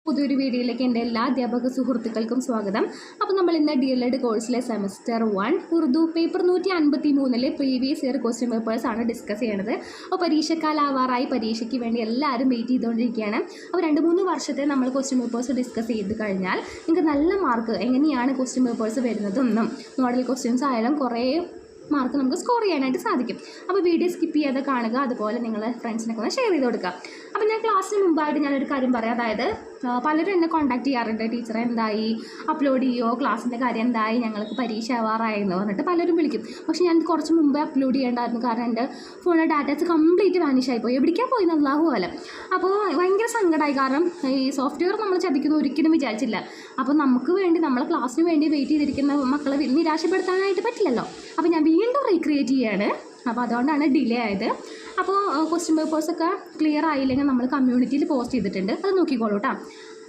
പുതിയൊരു വീഡിയോയിലേക്ക് എൻ്റെ എല്ലാ അധ്യാപക സുഹൃത്തുക്കൾക്കും സ്വാഗതം. അപ്പോൾ നമ്മൾ ഇന്ന് DLED കോഴ്സിലെ semester 1 Urdu paper 153 previous year question papers ആണ് ഡിസ്കസ് ചെയ്യണത്. അപ്പോൾ പരീക്ഷക്കാലാവാറായി, പരീക്ഷയ്ക്ക് വേണ്ടി എല്ലാവരും വെയിറ്റ് ചെയ്തുകൊണ്ടിരിക്കുകയാണ്. അപ്പോൾ 2-3 വർഷത്തെ നമ്മൾ ക്വസ്റ്റ്യൻ പേപ്പേഴ്സ് ഡിസ്കസ് ചെയ്ത് കഴിഞ്ഞാൽ നിങ്ങൾക്ക് നല്ല മാർക്ക് എങ്ങനെയാണ് ക്വസ്റ്റ്യൻ പേപ്പേഴ്സ് വരുന്നതെന്നും മോഡൽ ക്വസ്റ്റ്യൻസ് ആയാലും കുറേ മാർക്ക് നമുക്ക് സ്കോർ ചെയ്യാനായിട്ട് സാധിക്കും. അപ്പോൾ വീഡിയോ സ്കിപ്പ് ചെയ്യാതെ കാണുക, അതുപോലെ നിങ്ങളുടെ ഫ്രണ്ട്സിനൊക്കെ ഒന്ന് ഷെയർ ചെയ്ത് കൊടുക്കുക. അപ്പോൾ ഞാൻ ക്ലാസ്സിന് മുമ്പായിട്ട് ഞാനൊരു കാര്യം പറയാം. അതായത് പലരും എന്നെ കോൺടാക്ട് ചെയ്യാറുണ്ട്, ടീച്ചറെ എന്തായി, അപ്ലോഡ് ചെയ്യുമോ, ക്ലാസ്സിൻ്റെ കാര്യം എന്തായി, ഞങ്ങൾക്ക് പരീക്ഷ ആവാറായിരുന്നു പറഞ്ഞിട്ട് പലരും വിളിക്കും. പക്ഷേ ഞാൻ കുറച്ച് മുമ്പേ അപ്ലോഡ് ചെയ്യേണ്ടായിരുന്നു, കാരണം എൻ്റെ ഫോണിലെ ഡാറ്റാസ് കംപ്ലീറ്റ് വാനിഷായി പോയി. എവിടേക്കാണ് പോയി അല്ലാഹു പോലെ. അപ്പോൾ ഭയങ്കര സങ്കടമായി, കാരണം ഈ സോഫ്റ്റ്വെയർ നമ്മൾ ചതിക്കുന്നു ഒരിക്കലും വിചാരിച്ചില്ല. അപ്പോൾ നമുക്ക് വേണ്ടി, നമ്മളെ ക്ലാസ്സിന് വേണ്ടി വെയിറ്റ് ചെയ്തിരിക്കുന്ന മക്കളെ നിരാശപ്പെടുത്താനായിട്ട് പറ്റില്ലല്ലോ. അപ്പോൾ ഞാൻ വീണ്ടും റീക്രിയേറ്റ് ചെയ്യാണ്. അപ്പോൾ അതുകൊണ്ടാണ് ഡിലേ ആയത്. അപ്പോൾ ക്വസ്റ്റ്യൻ പേപ്പേഴ്സൊക്കെ ക്ലിയർ ആയില്ലെങ്കിൽ നമ്മൾ കമ്മ്യൂണിറ്റിയിൽ പോസ്റ്റ് ചെയ്തിട്ടുണ്ട്, അത് നോക്കിക്കോളൂ കേട്ടോ.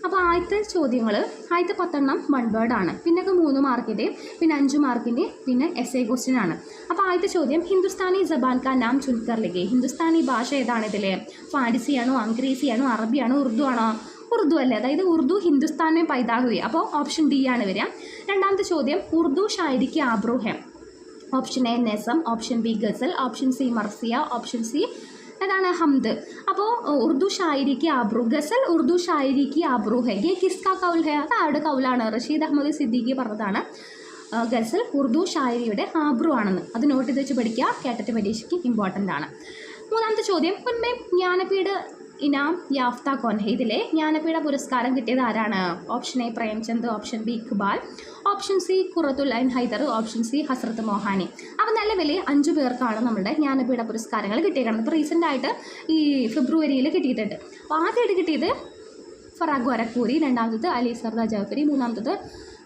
അപ്പോൾ ആദ്യത്തെ ചോദ്യങ്ങൾ, ആദ്യത്തെ 10 വൺ വേർഡ് ആണ്, പിന്നെ 3 മാർക്കിൻ്റെ, പിന്നെ 5 മാർക്കിൻ്റെ, പിന്നെ essay ക്വസ്റ്റ്യൻ ആണ്. അപ്പോൾ ആദ്യത്തെ ചോദ്യം, ഹിന്ദുസ്ഥാനി ജബാൻ കാ നാം ചുൻകർ ലിഖേ. ഹിന്ദുസ്ഥാനി ഭാഷ ഏതാണ് ഇതിൽ? ഫാരിസിയാണോ, അംഗ്രേസിയാണോ, അറബിയാണോ, ഉറുദു ആണോ? ഉറുദു അല്ലേ, അതായത് ഉറുദു ഹിന്ദുസ്ഥാൻ में पैदा हुई. അപ്പോൾ ഓപ്ഷൻ ഡി ആണ് വരിക. രണ്ടാമത്തെ ചോദ്യം, ഉറുദു ഷായരിക്ക് ആബ്രു है. ഓപ്ഷൻ എ നസം, ഓപ്ഷൻ ബി ഗസൽ, ഓപ്ഷൻ സി മർസിയ, ഓപ്ഷൻ സി ഏതാണ് ഹംദ്. അപ്പോൾ ഉറുദു ഷായരിക്ക് ആബ്രു, ഗസൽ ഉറുദു ഷായരിക്ക് ആബ്രു ഹെ. ये किसका कौल है? അത് ആരുടെ കൗലാണ്? റഷീദ് അഹമ്മദ് സിദ്ദീഖി പറഞ്ഞതാണ്. ഗസൽ ഉറുദു ഷായരിയുടെ ആബ്രു ആണെന്ന്. അത് നോട്ട് ചെയ്ത് വെച്ച് പഠിക്കുക, കേട്ടിട്ട് പരീക്ഷയ്ക്ക് ഇമ്പോർട്ടൻ്റ് ആണ്. മൂന്നാമത്തെ ചോദ്യം, ഉൻമേ ജ്ഞാനപീഠ ഇനാം യാഫ്ത കോൻ ഹെ. ഇതിലെ ജ്ഞാനപീഠ പുരസ്കാരം കിട്ടിയത് ആരാണ്? Option A Premchand, option B Iqbal, option C Qurratul Ain Hyder, option C Hasrat Mohani. അപ്പോൾ നിലവിൽ 5 പേർക്കാണ് നമ്മുടെ ജ്ഞാനപീഠ പുരസ്കാരങ്ങൾ കിട്ടിയേക്കുന്നത്. ഇപ്പോൾ റീസെൻ്റായിട്ട് ഈ ഫെബ്രുവരിയിൽ കിട്ടിയിട്ടുണ്ട്. അപ്പോൾ ആദ്യമായിട്ട് കിട്ടിയത് ഫറാഖ് വരക്കൂരി, രണ്ടാമത്തത് അലി സർദാ ജാഫരി, മൂന്നാമത്തത്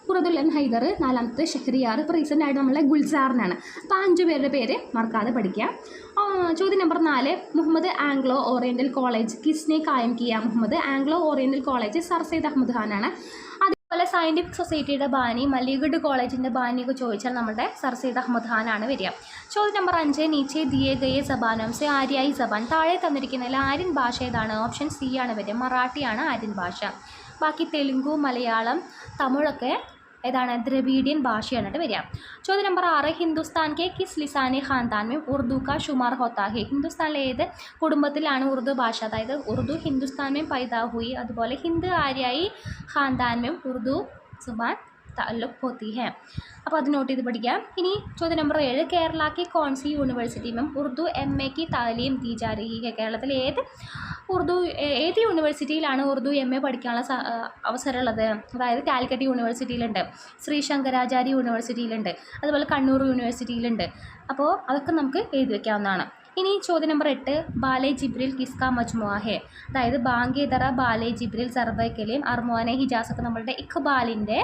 ഖുറത്തുൽ ഐൻ ഹൈദർ, നാലാമത്തത് ഷഹരിയാർ. ഇപ്പോൾ റീസെൻ്റായിട്ട് നമ്മളെ ഗുൽസാറിനാണ്. അപ്പോൾ 5 പേരുടെ പേര് മറക്കാതെ പഠിക്കുക. ചോദ്യം number 4, Muhammad Anglo Oriental college കിസ്നെ കായം കിയ. Muhammad Anglo Oriental college Sir Syed Ahmad ഖാനാണ്. അതുപോലെ സയൻറ്റിഫിക് സൊസൈറ്റിയുടെ ബാനി, മല്ലിഗഡ് കോളേജിൻ്റെ ബാനിയൊക്കെ ചോദിച്ചാൽ നമ്മുടെ സർ സയ്യിദ് അഹമ്മദ് ഖാനാണ് വരിക. ചോദ്യം നമ്പർ 5, നീച്ചെ ദിയേ ഗയെ സബാനോം സെ ആര്യായി സബാൻ. താഴെ തന്നിരിക്കുന്നതിൽ ആര്യൻ ഭാഷ ഏതാണ്? ഓപ്ഷൻ സി ആണ് വരിക, മറാഠിയാണ് ആര്യൻ ഭാഷ. ബാക്കി തെലുങ്കു, മലയാളം, തമിഴൊക്കെ ഏതാണ്? ദ്രവീഡിയൻ ഭാഷയാണ് വരിക. ചോദ്യം നമ്പർ 6, ഹിന്ദുസ്ഥാൻ കെ കിസ് ലിസാനി ഖാൻദാൻ में ഉറുദു का शुमार होता है. ഹിന്ദുസ്ഥാനിലെ ഏത് കുടുംബത്തിലാണ് ഉറുദു ഭാഷ? അതായത് ഉറുദു ഹിന്ദുസ്ഥാൻ में पैदा हुई, അതുപോലെ ഹിന്ദ് ആര്യായി ഖാൻദാൻ में ഉറുദു സുബാൻ ताल्लुक होती है. അപ്പോൾ അത് നോട്ട് ചെയ്ത് പഠിക്കാം. ഇനി ചോദ്യം നമ്പർ 7, കേരള की कौन सी यूनिवर्सिटी में उर्दू MA की तालीम दी जा रही है. കേരളത്തിൽ ഏത് യൂണിവേഴ്സിറ്റിയിലാണ് ഉറുദു MA പഠിക്കാനുള്ള അവസരമുള്ളത്? അതായത് കാലിക്കറ്റ് യൂണിവേഴ്സിറ്റിയിലുണ്ട്, ശ്രീ ശങ്കരാചാര്യ യൂണിവേഴ്സിറ്റിയിലുണ്ട്, അതുപോലെ കണ്ണൂർ യൂണിവേഴ്സിറ്റിയിലുണ്ട്. അപ്പോൾ അതൊക്കെ നമുക്ക് എഴുതി വയ്ക്കാവുന്നതാണ്. ഇനി ചോദ്യം നമ്പർ 8, ബാലെ ജിബ്രിൽ കിസ്ക മജ്മുഅ ഹെ. അതായത് ബാങ്കേദറ, ബാലെ ജിബ്രിൽ, സർവൈക്കലിയും അർമോനെ ഹിജാസൊക്കെ നമ്മളുടെ ഇഖ്ബാലിൻ്റെ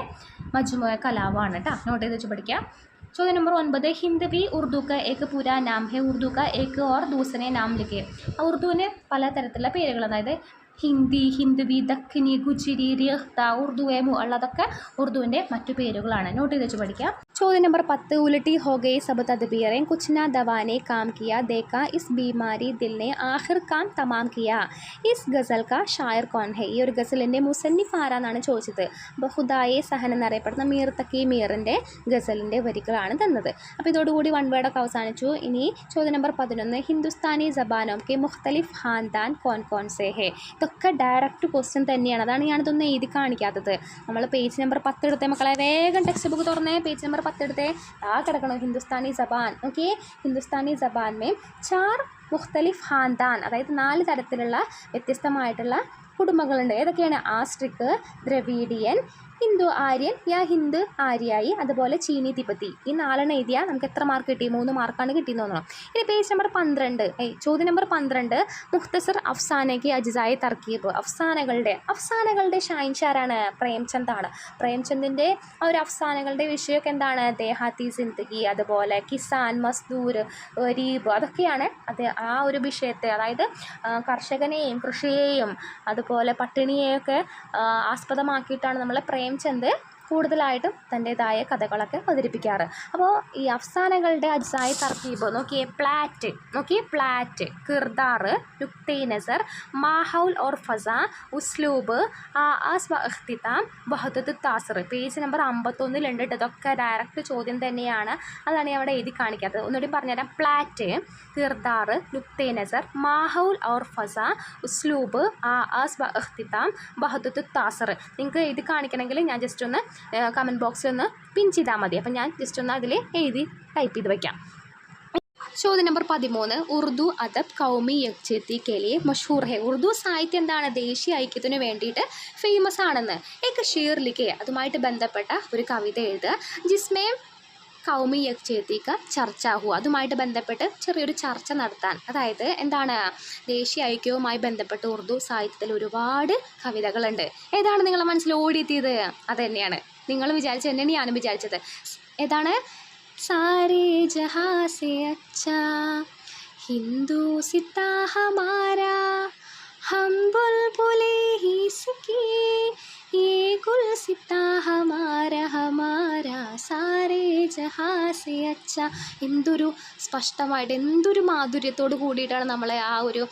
മജ്മുഅ കലാവാണ് കേട്ടോ. നോട്ട് ചെയ്ത് വെച്ച് പഠിക്കാം. ചോദ്യം നമ്പർ 9, ഹിന്ദവി ഉറുദു का एक पूरा नाम है, ഉറുദു का एक और दूसरे नाम लिखे. ഉറുദുവിന് പല തരത്തിലുള്ള പേരുകൾ, അതായത് ഹിന്ദി, ഹിന്ദവി, ദഖിനി, ഗുജിരി, റിഖ്ത, ഉറുദു എമു ഉള്ളതൊക്കെ ഉറുദുവിൻ്റെ മറ്റു പേരുകളാണ്. നോട്ട് ചെയ്ത് വെച്ച് പഠിക്കാം. ചോദ്യം നമ്പർ 10, ഉലട്ടി ഹോ ഗയി സബ് തദ്ബീറേं कुछ ना दवा ने काम किया, देखा इस बीमारी दिल ने आखिर काम तमाम किया. इस ഗസൽ കാ ഷായർ കോൻ ഹെ. ഈ ഒരു ഗസലിൻ്റെ മുസന്നിഫ് ആരാന്നാണ് ചോദിച്ചത്. അപ്പോൾ ഹുദായെ സഹൻ എന്നറിയപ്പെടുന്ന മീർ തക്കി മീറിൻ്റെ ഗസലിൻ്റെ വരികളാണ് തന്നത്. അപ്പോൾ ഇതോടുകൂടി വൺ വേർഡൊക്കെ അവസാനിച്ചു. ഇനി ചോദ്യം നമ്പർ 11, ഹിന്ദുസ്ഥാനി ജബാനോം കെ മുഖ്തലിഫ് ഖാൻദാൻ കോൻ കോൻ സെ ഹെ. ഇതൊക്കെ ഡയറക്റ്റ് ക്വസ്റ്റ്യൻ തന്നെയാണ്, അതാണ് ഞാനിതൊന്നും എഴുതി കാണിക്കാത്തത്. നമ്മൾ പേജ് നമ്പർ 10 എടുത്തേ മക്കളെ, വേഗം ടെക്സ്റ്റ് ബുക്ക് തുറന്നേ, പേജ് നമ്പർ 10 എടുത്തേ. കിടക്കണം ഹിന്ദുസ്ഥാനി ജബാൻ. ഓക്കെ, ഹിന്ദുസ്ഥാനി ജബാൻ में 4 മുഖ്തലിഫ് ഖാൻദാൻ, അതായത് 4 തരത്തിലുള്ള വ്യത്യസ്തമായിട്ടുള്ള കുടുംബങ്ങളുണ്ട്. ഏതൊക്കെയാണ്? ആസ്ട്രിക്, ദ്രവീഡിയൻ, ഹിന്ദു ആര്യൻ യാ ഹിന്ദ് ആര്യായി, അതുപോലെ ചീനി തിബത്തി. ഈ 4 എഴുതിയാൽ നമുക്ക് എത്ര മാർക്ക് കിട്ടി? 3 മാർക്കാണ് കിട്ടിയെന്ന് തോന്നണം. ഇനി പേജ് നമ്പർ 12, ചോദ്യം നമ്പർ 12, മുഖ്തസർ അഫ്സാനയ്ക്ക് അജ്സായി തർക്കീബ്. അഫ്സാനകളുടെ ഷാൻഷാരാണ്? പ്രേംചന്ദ് ആണ്. പ്രേംചന്ദിൻ്റെ ആ ഒരു അഫ്സാനകളുടെ വിഷയമൊക്കെ എന്താണ്? ദേഹാത്തി സിന്ദഗി, അതുപോലെ കിസാൻ, മസ്ദൂർ, ഗരീബ്, അതൊക്കെയാണ് അത് ആ ഒരു വിഷയത്തെ, അതായത് കർഷകനെയും കൃഷിയെയും അതുപോലെ പട്ടിണിയെയൊക്കെ ആസ്പദമാക്കിയിട്ടാണ് നമ്മളെ പ്രേംചന്ദ് കൂടുതലായിട്ടും തൻ്റേതായ കഥകളൊക്കെ അവതരിപ്പിക്കാറ്. അപ്പോൾ ഈ അഫ്സാനകളുടെ അജ്സായി തർക്കീബ് നോക്കിയേ, പ്ലാറ്റ്, കിർദാർ, നുക്തേ നസർ, മാഹൗൽ और ഫസ, ഉസ്ലൂബ്, ആസ് വ ഇഖ്തിതാം, വഹദത്ത് താസർ. പേജ് നമ്പർ 51 ഉണ്ട്. ഇതൊക്കെ ഡയറക്റ്റ് ചോദ്യം തന്നെയാണ്, അതാണ് ഞാൻ അവിടെ എഴുതി കാണിക്കാത്തത്. ഒന്നുകൂടി പറഞ്ഞുതരാം. പ്ലാറ്റ്, കിർദാർ, നുക്തേ നസർ, മാഹൗൽ और ഫസ, ഉസ്ലൂബ്, ആസ് വ ഇഖ്തിതാം, വഹദത്ത് താസർ. നിങ്ങൾക്ക് എഴുതി കാണിക്കണമെങ്കിൽ ഞാൻ ജസ്റ്റ് ഒന്ന് കമൻറ്റ് ബോക്സിൽ ഒന്ന് പിൻ ചെയ്താൽ മതി. അപ്പം ഞാൻ ജസ്റ്റ് ഒന്ന് അതിൽ എഴുതി ടൈപ്പ് ചെയ്ത് വയ്ക്കാം. ചോദ്യം നമ്പർ 13. ഉറുദു അദബ് കൗമി യക്ജഹത്തി കെ ലിയെ മഷഹൂർ ഹെ. ഉറുദു സാഹിത്യം എന്താണ്? ദേശീയ ഐക്യത്തിന് വേണ്ടിയിട്ട് ഫേമസ് ആണെന്ന്. ഏക ഷീർ ലിഖെ, അതുമായിട്ട് ബന്ധപ്പെട്ട ഒരു കവിത എഴുതുക. ജിസ്മേ കൗമി യക്ജഹത്തി ക ചർച്ച ഹുവ, അതുമായിട്ട് ബന്ധപ്പെട്ട് ചെറിയൊരു ചർച്ച നടത്താൻ. അതായത് എന്താണ്? ദേശീയ ഐക്യവുമായി ബന്ധപ്പെട്ട് ഉറുദു സാഹിത്യത്തിൽ ഒരുപാട് കവിതകളുണ്ട്. ഏതാണ് നിങ്ങളെ മനസ്സിൽ ഓടിയെത്തിയത്? അത് തന്നെയാണ് നിങ്ങൾ വിചാരിച്ചത് തന്നെയാണ് ഞാനും വിചാരിച്ചത്. ഏതാണ്? സാരേ ജഹാ സേ അച്ഛാ ഹിന്ദു സിത്താ ഹമാരാ ഹം ബുൽബുലേ ഹി സഖി യേ ഗുൽ സിത്താ ഹമാരാ ഹമാരാ സാരേ ജഹാ സേ അച്ഛാ. എന്തൊരു സ്പഷ്ടമായിട്ട്, എന്തൊരു മാധുര്യത്തോട് കൂടിയിട്ടാണ് നമ്മളെ ആ ഒരു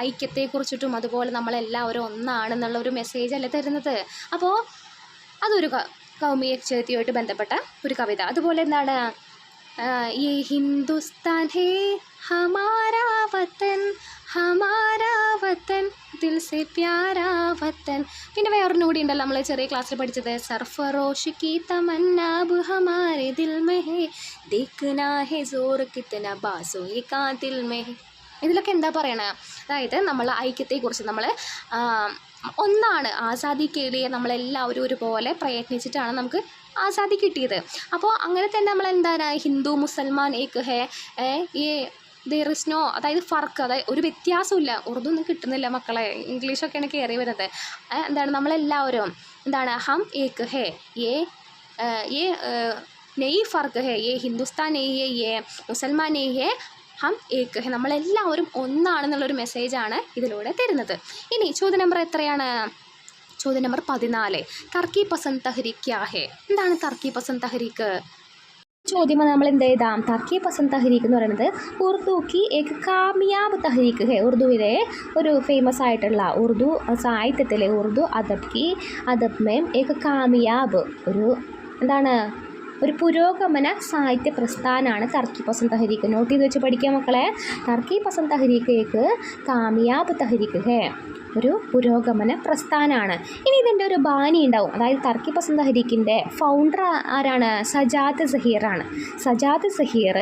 ഐക്യത്തെക്കുറിച്ചിട്ടും അതുപോലെ നമ്മളെല്ലാവരും ഒന്നാണെന്നുള്ള ഒരു മെസ്സേജ് അല്ലേ തരുന്നത്. അപ്പോൾ അതൊരു കൗമി യക്ജഹത്തിയുമായിട്ട് ബന്ധപ്പെട്ട ഒരു കവിത. അതുപോലെ എന്താണ്? ഈ ഹിന്ദുസ്ഥാൻ ഹേ ഹമാരാ വത്തൻ ദിൽ സെ പ്യാരാ വത്തൻ. പിന്നെ വേറൊന്നും കൂടി ഉണ്ടല്ലോ നമ്മൾ ചെറിയ ക്ലാസ്സിൽ പഠിച്ചത്. സർഫറോഷ് കി തമന്നാ ബ് ഹമാരെ ദിൽ മേ ഹേ ദേഖ്നാ ഹേ സോർ കിത്ന ബാസോ യേ കാതിൽ മേ ഹേ. ഇതിലൊക്കെ എന്താ പറയണേ? അതായത് നമ്മൾ ഐക്യത്തെക്കുറിച്ച്, നമ്മൾ ഒന്നാണ്. ആസാദി കേളിയെ നമ്മളെല്ലാവരും ഒരുപോലെ പ്രയത്നിച്ചിട്ടാണ് നമുക്ക് ആസാദി കിട്ടിയത്. അപ്പോൾ അങ്ങനെ തന്നെ നമ്മൾ എന്താണ്? ഹിന്ദു മുസൽമാൻ ഏക് ഹേ, ഈ ദർ ഇസ് നോ, അതായത് ഫർക്ക്, അതായത് ഒരു വ്യത്യാസമില്ല. ഉറുദു ഒന്നും കിട്ടുന്നില്ല മക്കളെ, ഇംഗ്ലീഷൊക്കെയാണ് കയറി വരുന്നത്. എന്താണ്? നമ്മളെല്ലാവരും എന്താണ്? ഹം ഏക് ഹേ, യേ നെയ് ഫർക്ക് ഹേ, യേ ഹിന്ദുസ്ഥാൻ നെയ് ഹേ, യേ മുസൽമാൻ നെയ് ഹേ, ഹം ഏക് ഹേ. നമ്മളെല്ലാവരും ഒന്നാണെന്നുള്ളൊരു മെസ്സേജാണ് ഇതിലൂടെ തരുന്നത്. ഇനി ചോദ്യം നമ്പർ എത്രയാണ്? ചോദ്യം നമ്പർ 14. തർക്കി പസന്ത് തഹരീക്ക് ക്യാ ഹേ. എന്താണ് തർക്കി പസന്ത് തഹരീക്ക്? ചോദ്യം നമ്മൾ എന്ത് എഴുതാം? തർക്കി പസന്ത് തഹരീക്ക് എന്ന് പറയുന്നത് ഉറുദു കി ഏക് കാമിയാബ് തഹരീക്ക് ഹേ. ഉറുദുവിലെ ഒരു ഫേമസ് ആയിട്ടുള്ള, ഉറുദു സാഹിത്യത്തിലെ, ഉറുദു അദബ് മേം ഏക് കാമിയാബ്, ഒരു എന്താണ്? ഒരു പുരോഗമന സാഹിത്യ പ്രസ്ഥാനമാണ് തർക്കി പസന്ത് തഹരീക്ക്. നോട്ട് ചെയ്ത് വെച്ച് പഠിക്കുക മക്കളെ. തർക്കി പസന്ത് തഹരീക്ക് ഏക് കാമിയാബ് തഹരീക്ക് ഹേ, ഒരു പുരോഗമന പ്രസ്ഥാനമാണ്. ഇനി ഇതിൻ്റെ ഒരു ബാനി ഉണ്ടാവും. അതായത് തർക്കി പസന്ത് തഹരീക്കിൻ്റെ ഫൗണ്ടർ ആരാണ്? സജാദ് സഹീറാണ്. സജാദ് സഹീർ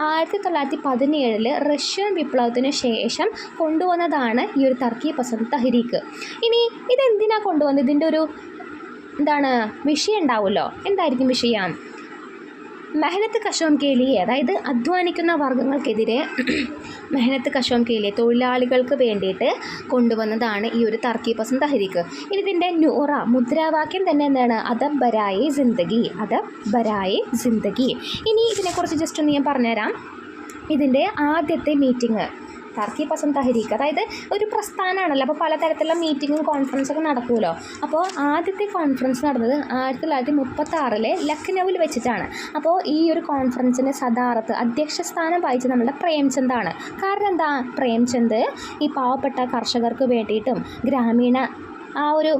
1917 റഷ്യൻ വിപ്ലവത്തിന് ശേഷം കൊണ്ടുവന്നതാണ് ഈ ഒരു തർക്കി പസന്ത് തഹരീക്ക്. ഇനി ഇതെന്തിനാണ് കൊണ്ടുവന്നത്? ഇതിൻ്റെ ഒരു എന്താണ് വിഷയം ഉണ്ടാവുമല്ലോ. എന്തായിരിക്കും വിഷയം? മെഹനത്ത് കശോം കേലിയെ, അതായത് അധ്വാനിക്കുന്ന വർഗ്ഗങ്ങൾക്കെതിരെ, മെഹനത്ത് കശോം കേലിയെ, തൊഴിലാളികൾക്ക് വേണ്ടിയിട്ട് കൊണ്ടുവന്നതാണ് ഈ ഒരു തർക്കി പസന്ത് തഹരീക്ക്. ഇനി ഇതിൻ്റെ നൂറ മുദ്രാവാക്യം തന്നെ എന്താണ്? അദബ് ബരായെ ജിന്ദഗി, അദബ് ബരായെ ജിന്ദഗി. ഇനി ഇതിനെക്കുറിച്ച് ജസ്റ്റ് ഒന്ന് ഞാൻ പറഞ്ഞുതരാം. ഇതിൻ്റെ ആദ്യത്തെ മീറ്റിംഗ് തർക്കി പസന്ത് തഹരീക്ക്, അതായത് ഒരു പ്രസ്ഥാനമാണല്ലോ, അപ്പോൾ പലതരത്തിലുള്ള മീറ്റിങ്ങും കോൺഫറൻസൊക്കെ നടക്കുമല്ലോ. അപ്പോൾ ആദ്യത്തെ കോൺഫറൻസ് നടന്നത് 1936 ലക്നൌവിൽ വെച്ചിട്ടാണ്. അപ്പോൾ ഈ ഒരു കോൺഫറൻസിന് സദാറത്ത് അധ്യക്ഷ സ്ഥാനം വഹിച്ചത് നമ്മുടെ പ്രേംചന്ദാണ്. കാരണം എന്താ? പ്രേംചന്ദ് ഈ പാവപ്പെട്ട കർഷകർക്ക് വേണ്ടിയിട്ടും ഗ്രാമീണ ആ ഒരു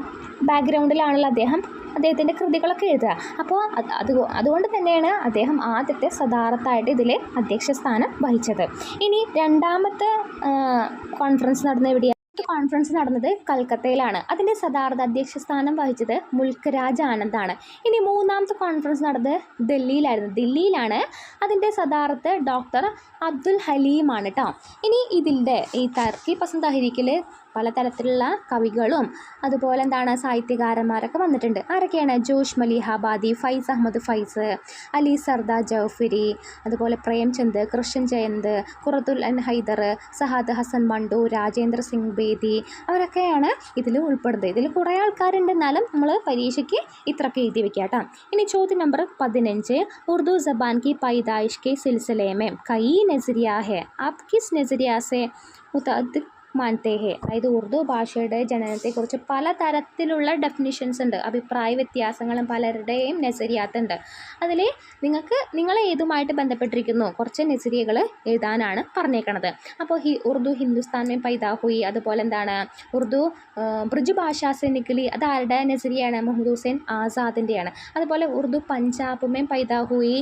ബാക്ക്ഗ്രൗണ്ടിലാണല്ലോ അദ്ദേഹത്തിൻ്റെ കൃതികളൊക്കെ എഴുതുക. അപ്പോൾ അതുകൊണ്ട് തന്നെയാണ് അദ്ദേഹം ആദ്യത്തെ സദാറത്തായിട്ട് ഇതിൽ അധ്യക്ഷ സ്ഥാനം വഹിച്ചത്. ഇനി രണ്ടാമത്തെ കോൺഫറൻസ് നടന്ന എവിടെയാണ്? കോൺഫറൻസ് നടന്നത് കൽക്കത്തയിലാണ്. അതിൻ്റെ സദാർഥ അധ്യക്ഷ സ്ഥാനം വഹിച്ചത് മുൽക്ക് രാജ് ആനന്ദാണ്. ഇനി മൂന്നാമത്തെ കോൺഫറൻസ് നടന്നത് ദില്ലിയിലാണ്. അതിൻ്റെ സദാർഥ ഡോക്ടർ അബ്ദുൽ ഹലീമാണ് കേട്ടോ. ഇനി ഇതിൻ്റെ ഈ തർക്കി പസന്ത് തഹരീക്കിൽ പലതരത്തിലുള്ള കവികളും അതുപോലെ എന്താണ് സാഹിത്യകാരന്മാരൊക്കെ വന്നിട്ടുണ്ട്. ആരൊക്കെയാണ്? ജോഷ് മലിഹാബാദി, ഫൈസ് അഹമ്മദ് ഫൈസ്, അലി സർദാർ ജൗഫരി, അതുപോലെ പ്രേംചന്ദ്, കൃഷ്ണൻ ജയന്ത്, ഖുറത്തുൽ അൻ ഹൈദർ, സഹാദ് ഹസൻ മണ്ടു, രാജേന്ദ്ര സിംഗ് ബേദി, അവരൊക്കെയാണ് ഇതിൽ ഉൾപ്പെടുന്നത്. ഇതിൽ കുറേ ആൾക്കാരുണ്ട്, എന്നാലും നമ്മൾ പരീക്ഷയ്ക്ക് ഇത്രയൊക്കെ എഴുതി വെക്കുക കേട്ടോ. ഇനി ചോദ്യം നമ്പർ 15. ഉർദു ജബാൻ की पैदाइश के सिलसिले में कई नज़रिया है, आप किस नज़रिया से मुतअद्दिद മാനത്തെ ഹെ. അതായത് ഉറുദു ഭാഷയുടെ ജനനത്തെക്കുറിച്ച് പലതരത്തിലുള്ള ഡെഫിനിഷൻസ് ഉണ്ട്, അഭിപ്രായ വ്യത്യാസങ്ങളും പലരുടെയും നസരിയാത്തുണ്ട്. അതിൽ നിങ്ങൾ ഏതുമായിട്ട് ബന്ധപ്പെട്ടിരിക്കുന്നു കുറച്ച് നസരിയകൾ എഴുതാനാണ് പറഞ്ഞേക്കണത്. അപ്പോൾ ഉറുദു ഹിന്ദുസ്ഥാൻ മേ പൈദാ ഹുയി, അതുപോലെ എന്താണ് ഉറുദു ബ്രിജ് ഭാഷാ സെ നിക്കലി, അത് ആരുടെ നസരിയാണ്? മുഹമ്മദ് ഹുസൈൻ ആസാദിൻ്റെയാണ്. അതുപോലെ ഉറുദു പഞ്ചാബ് മേ പൈദാ ഹുയി,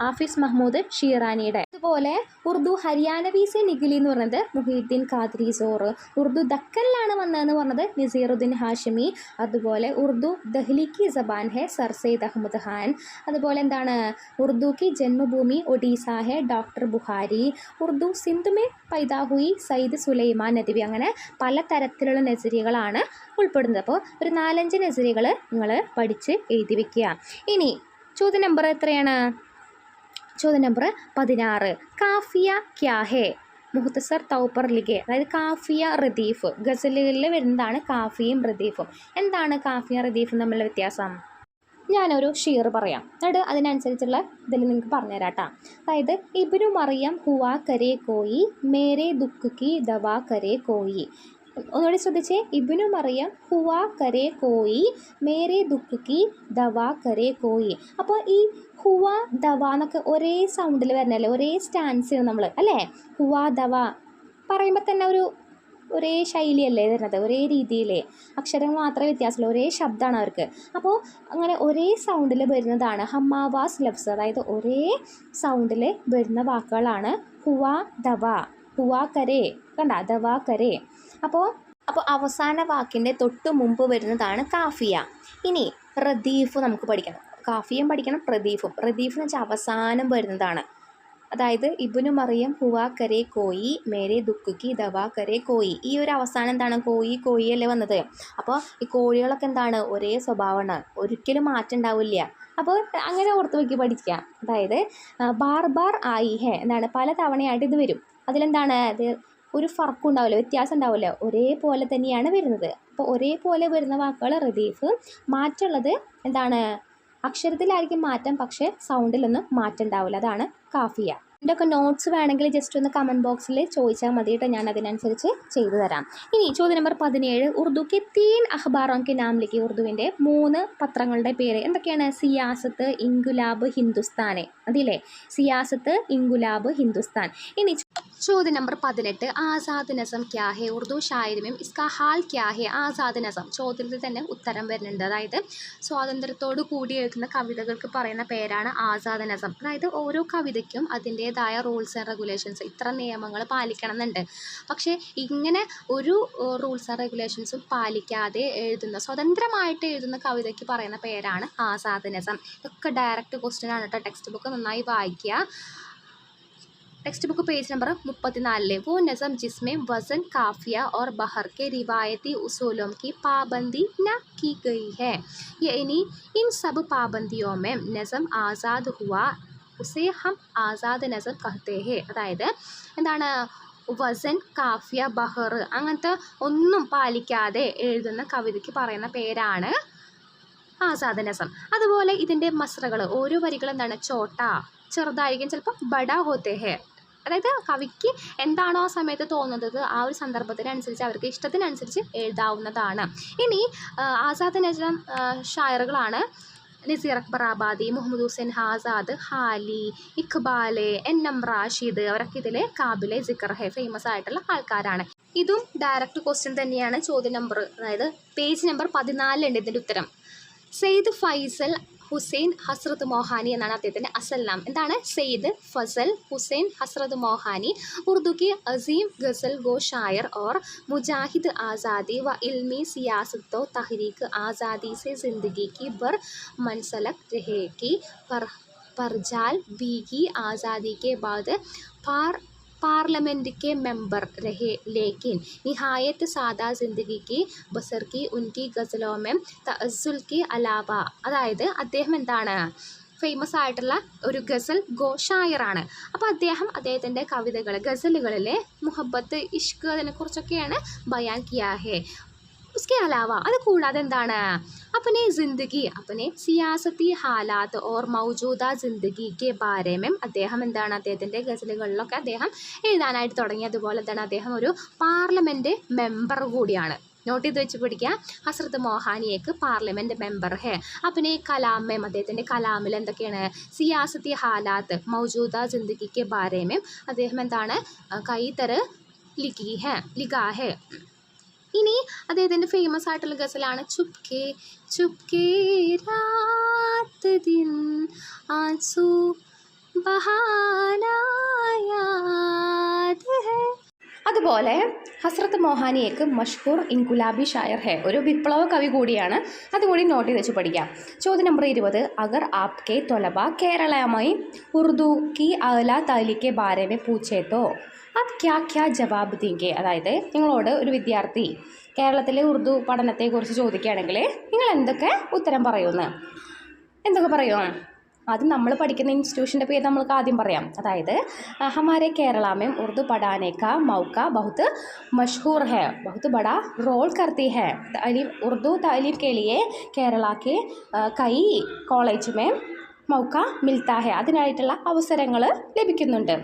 ഹാഫിസ് മഹ്മൂദ് ഷീറാനിയുടെ. അതുപോലെ ഉറുദു ഹരിയാനവി സെ നിഖിലി എന്ന് പറഞ്ഞത് മുഹീദ്ദീൻ ഖാദ്രി സോർ. ഉറുദു ദക്കനിലാണ് വന്നതെന്ന് പറഞ്ഞത് നസീറുദ്ദീൻ ഹാഷിമി. അതുപോലെ ഉറുദു ദഹ്ലി കി ജബാൻ ഹെ സർ സെയ്ദ് അഹമ്മദ് ഖാൻ. അതുപോലെ എന്താണ് ഉറുദു കി ജന്മഭൂമി ഒഡീസ ഹെ ഡോക്ടർ ബുഹാരി. ഉറുദു സിന്ധ് മേ പൈദാ ഹുയി സയ്യിദ് സുലൈമാൻ നദ്വി. അങ്ങനെ പലതരത്തിലുള്ള നസരിയകളാണ് ഉൾപ്പെടുന്നത്. അപ്പോൾ ഒരു 4-5 നസരിയകൾ നിങ്ങൾ പഠിച്ച് എഴുതി വയ്ക്കുക. ഇനി ചോദ്യം നമ്പർ എത്രയാണ്? ചോദ്യം നമ്പർ 16. കാഫിയ ക്യാ ഹേ? മുഖ്തസർ തൗപ്പർ ലിഖെ. അതായത് കാഫിയ റദീഫ്, ഗസലുകളിൽ വരുന്നതാണ് കാഫിയും റദീഫും. എന്താണ് കാഫിയ റദീഫും തമ്മിലുള്ള വ്യത്യാസം? ഞാനൊരു ഷീർ പറയാം, എന്നിട്ട് അതിനനുസരിച്ചുള്ള ഇതിൽ നിങ്ങൾക്ക് പറഞ്ഞുതരാം കേട്ടോ. അതായത് ഇബ്നു മറിയം ഹുവാ കരേ കോയി മേരെ ദുഃഖ് കി ദവാ കരേ കോയി. ഒന്നുകൂടി ശ്രദ്ധിച്ചേ. ഇബ്നു മറിയം ഹുവാ കരേ കോയി മേരെ ദുഃഖ് കി ദവാ കരേ കോയി. അപ്പോൾ ഈ ഹുവ ദവ എന്നൊക്കെ ഒരേ സൗണ്ടിൽ വരണല്ലേ, ഒരേ സ്റ്റാൻസ് നമ്മൾ അല്ലേ? ഹുവ ദവ പറയുമ്പോൾ തന്നെ ഒരേ ശൈലിയല്ലേ വരുന്നത്, ഒരേ രീതിയിലേ, അക്ഷരങ്ങൾ മാത്രമേ വ്യത്യാസമുള്ളൂ, ഒരേ ശബ്ദമാണ് അവർക്ക്. അപ്പോൾ അങ്ങനെ ഒരേ സൗണ്ടിൽ വരുന്നതാണ് ഹമ്മാവാസ് ലഫ്സ്. അതായത് ഒരേ സൗണ്ടിൽ വരുന്ന വാക്കുകളാണ് ഹുവ ദവ. ഹുവ കരേ കണ്ട, ദവ കരേ. അപ്പോൾ അവസാന വാക്കിൻ്റെ തൊട്ട് മുമ്പ് വരുന്നതാണ് കാഫിയ. ഇനി റദീഫ് നമുക്ക് പഠിക്കണം. കാഫിയും പഠിക്കണം, റദീഫും. റദീഫ് എന്ന് വെച്ചാൽ അവസാനം വരുന്നതാണ്. അതായത് ഇബ്നു മറിയം ഹുവാ കരേ കോയി മേരെ ദുഃഖ് കി ദവാ കരേ കോയി. ഈ ഒരു അവസാനം എന്താണ്? കോയി അല്ലേ വന്നത്. അപ്പോൾ ഈ കോഴികളൊക്കെ എന്താണ്? ഒരേ സ്വഭാവമാണ്, ഒരിക്കലും മാറ്റം ഉണ്ടാവില്ല. അപ്പോൾ അങ്ങനെ ഓർത്ത് വയ്ക്കി പഠിക്കുക. അതായത് ബാർ ആയി ഹേ എന്താണ്? പല തവണയായിട്ട് ഇത് വരും. അതിലെന്താണ്? അത് ഒരു ഫർക്കും ഉണ്ടാവില്ല, വ്യത്യാസം ഉണ്ടാവില്ല, ഒരേപോലെ തന്നെയാണ് വരുന്നത്. അപ്പോൾ ഒരേപോലെ വരുന്ന വാക്കുകൾ റദീഫ്. മാറ്റമുള്ളത് എന്താണ്? അക്ഷരത്തിലായിരിക്കും മാറ്റം, പക്ഷേ സൗണ്ടിലൊന്നും മാറ്റം ഉണ്ടാവില്ല. അതാണ് കാഫിയ. ഇതിൻ്റെയൊക്കെ നോട്ട്സ് വേണമെങ്കിൽ ജസ്റ്റ് ഒന്ന് കമൻറ്റ് ബോക്സിൽ ചോദിച്ചാൽ മതി കേട്ടോ, ഞാൻ അതിനനുസരിച്ച് ചെയ്തു തരാം. ഇനി ചോദ്യം നമ്പർ 17. ഉറുദുക്ക് 3 അഖ്ബാറോं के नाम लिखिए. ഉറുദുവിൻ്റെ 3 പത്രങ്ങളുടെ പേര് എന്തൊക്കെയാണ്? സിയാസത്ത്, ഇൻകുലാബ്, ഹിന്ദുസ്ഥാൻ. അതില്ലേ, സിയാസത്ത്, ഇൻകുലാബ്, ഹിന്ദുസ്ഥാൻ. ഇനി ചോദ്യം നമ്പർ 18. ആസാദ് നസം ക്യാ ഹെ? ഉറുദു ഷായരിമേം ഇസ്കാ ഹാൽ ക്യാ ഹെ? ആസാദ് നസം ചോദ്യത്തിൽ തന്നെ ഉത്തരം വരുന്നുണ്ട്. അതായത് സ്വാതന്ത്ര്യത്തോടു കൂടി എഴുതുന്ന കവിതകൾക്ക് പറയുന്ന പേരാണ് ആസാദ് നസം. അതായത് ഓരോ കവിതയ്ക്കും അതിൻ്റേതായ റൂൾസ് ആൻഡ് റെഗുലേഷൻസ്, ഇത്ര നിയമങ്ങൾ പാലിക്കണം എന്നുണ്ട്. പക്ഷേ ഇങ്ങനെ ഒരു റൂൾസ് ആൻഡ് റെഗുലേഷൻസും പാലിക്കാതെ എഴുതുന്ന, സ്വതന്ത്രമായിട്ട് എഴുതുന്ന കവിതയ്ക്ക് പറയുന്ന പേരാണ് ആസാദ് നസം. ഇതൊക്കെ ഡയറക്റ്റ് ക്വസ്റ്റ്യൻ ആണ് കേട്ടോ. ടെക്സ്റ്റ് ബുക്ക് നന്നായി വായിക്കുക. Text book page number 34. वो नज़म जिसमें वज़न, काफिया और बहर के रिवायती उसूलों की पाबंदी न की गई है, यानी इन सब पाबंदियों में नज़म आज़ाद हुआ, उसे हम आज़ाद नज़म कहते हैं. അതായത് എന്താണ്? വസൻ, കാഫിയ, ബഹർ അങ്ങനത്തെ ഒന്നും പാലിക്കാതെ എഴുതുന്ന കവിതയ്ക്ക് പറയുന്ന പേരാണ് ആസാദ് നസം. അതുപോലെ ഇതിൻ്റെ മസ്രകൾ, ഓരോ വരികളും എന്താണ്? ചോട്ട, ചെറുതായിരിക്കും, ചിലപ്പോൾ ബഡ ഹോത്തെ ഹേ. അതായത് കവിക്ക് എന്താണോ ആ സമയത്ത് തോന്നുന്നത്, ആ ഒരു സന്ദർഭത്തിനനുസരിച്ച് അവർക്ക് ഇഷ്ടത്തിനനുസരിച്ച് എഴുതാവുന്നതാണ്. ഇനി ആസാദ് നസം ഷായറുകളാണ് നസീർ അക്ബർ ആബാദി, മുഹമ്മദ് ഹുസൈൻ ആസാദ്, ഹാലി, ഇഖ്ബാൽ, എൻ.എം. റാഷിദ്. അവരൊക്കെ ഇതിൽ കാബിലെ സിക്കർ ഹെ, ഫേമസ് ആയിട്ടുള്ള ആൾക്കാരാണ്. ഇതും ഡയറക്റ്റ് ക്വസ്റ്റ്യൻ തന്നെയാണ്. ചോദ്യം നമ്പർ, അതായത് പേജ് നമ്പർ 14 ഉണ്ട് ഇതിൻ്റെ ഉത്തരം. സെയ്ദ് ഫൈസൽ ഹുസൈൻ ഹസ്രത്ത് മോഹാനി എന്നാണ് അദ്ദേഹത്തിൻ്റെ അസൽ നാം. എന്താണ്? സെയ്ദ് ഫസൽ ഹുസൈൻ ഹസ്രത്ത് മോഹാനി. ഉറുദു की अजीम गज़ल गो शायर और मुजाहिद आज़ादी व इल्मी सियासत व तहरीक आज़ादी से ज़िंदगी की बर मनसलक रहेगी. परजाल बीगी आज़ादी के बाद पार्लियामेंट के मेंबर रहे, लेकिन निहायत सादा ज़िंदगी की बसर की उनकी गज़लों में तअज़्ज़ुल के अलावा. അതായത് അദ്ദേഹം എന്താണ്? ഫേമസ് ആയിട്ടുള്ള ഒരു ഗസൽ ഗോ ഷായറാണ്. അപ്പോൾ അദ്ദേഹത്തിൻ്റെ കവിതകൾ, ഗസലുകളിലെ മുഹബത്ത്, ഇഷ്ക്, അതിനെക്കുറിച്ചൊക്കെയാണ് ബയാൻ കിയാ ഹേ. ഉസ്കെ അലാവ, അത് കൂടാതെ എന്താണ്? अपने ज़िंदगी अपने സിയാസത്തി ഹാലാത്ത് ഓർ മൗജൂദ ജിന്ദഗി കെ ബാരേമേം അദ്ദേഹം എന്താണ് അദ്ദേഹത്തിൻ്റെ ഗസലുകളിലൊക്കെ അദ്ദേഹം എഴുതാനായിട്ട് തുടങ്ങി. അതുപോലെ തന്നെ അദ്ദേഹം ഒരു പാർലമെൻറ്റ് മെമ്പർ കൂടിയാണ്. നോട്ട് ചെയ്ത് വെച്ച് പിടിക്കുക. ഹസ്രത്ത് മോഹാനിയേക്ക് പാർലമെൻറ്റ് മെമ്പർ ഹേ. അപ്പനെ കലാമേം അദ്ദേഹത്തിൻ്റെ കലാമിൽ എന്തൊക്കെയാണ് സിയാസത്തി ഹാലാത്ത് മൗജൂദ ജിന്ദഗിക്ക് ബാരേമേം അദ്ദേഹം എന്താണ് കൈതർ ലിഖാ ഹേ. ഇനി അദ്ദേഹത്തിൻ്റെ ഫേമസ് ആയിട്ടുള്ള ഗസലാണ് ചുപ്കെ ചുപ്കെ രാത് ദിൻ ആൻസു ബഹാനാ യാദ് ഹേ. അതുപോലെ ഹസ്രത്ത് മോഹാനിയേക്ക് മഷ്ഹൂർ ഇൻകുലാബി ഷായർ ഹേ, ഒരു വിപ്ലവ കവി കൂടിയാണ്. അതുകൂടി നോട്ട് ചെയ്ത് വെച്ച് പഠിക്കാം. ചോദ്യം നമ്പർ 20, അഗർ ആപ്കെ തൊലബ കേരളമായി ഉറുദു കി അല താലിക്കെ ബാരെ മേ പൂച്ചേ തോ അത് ക്യാ ക്യാ ജവാബ് ദീങ്കെ. അതായത് നിങ്ങളോട് ഒരു വിദ്യാർത്ഥി കേരളത്തിലെ ഉറുദു പഠനത്തെക്കുറിച്ച് ചോദിക്കുകയാണെങ്കിൽ നിങ്ങൾ എന്തൊക്കെ ഉത്തരം പറയുമെന്ന്, എന്തൊക്കെ പറയും? അത് നമ്മൾ പഠിക്കുന്ന ഇൻസ്റ്റിറ്റ്യൂഷൻ്റെ പേര് നമ്മൾക്ക് ആദ്യം പറയാം. അതായത് ഹമാരെ കേരള में उर्दू पढ़ाने का मौका बहुत मशहूर है, बहुत बड़ा रोल करती है तालीम उर्दू तालीम के लिए കേരള के कई कॉलेज में मौका मिलता है. അതിനായിട്ടുള്ള അവസരങ്ങൾ ലഭിക്കുന്നുണ്ട്.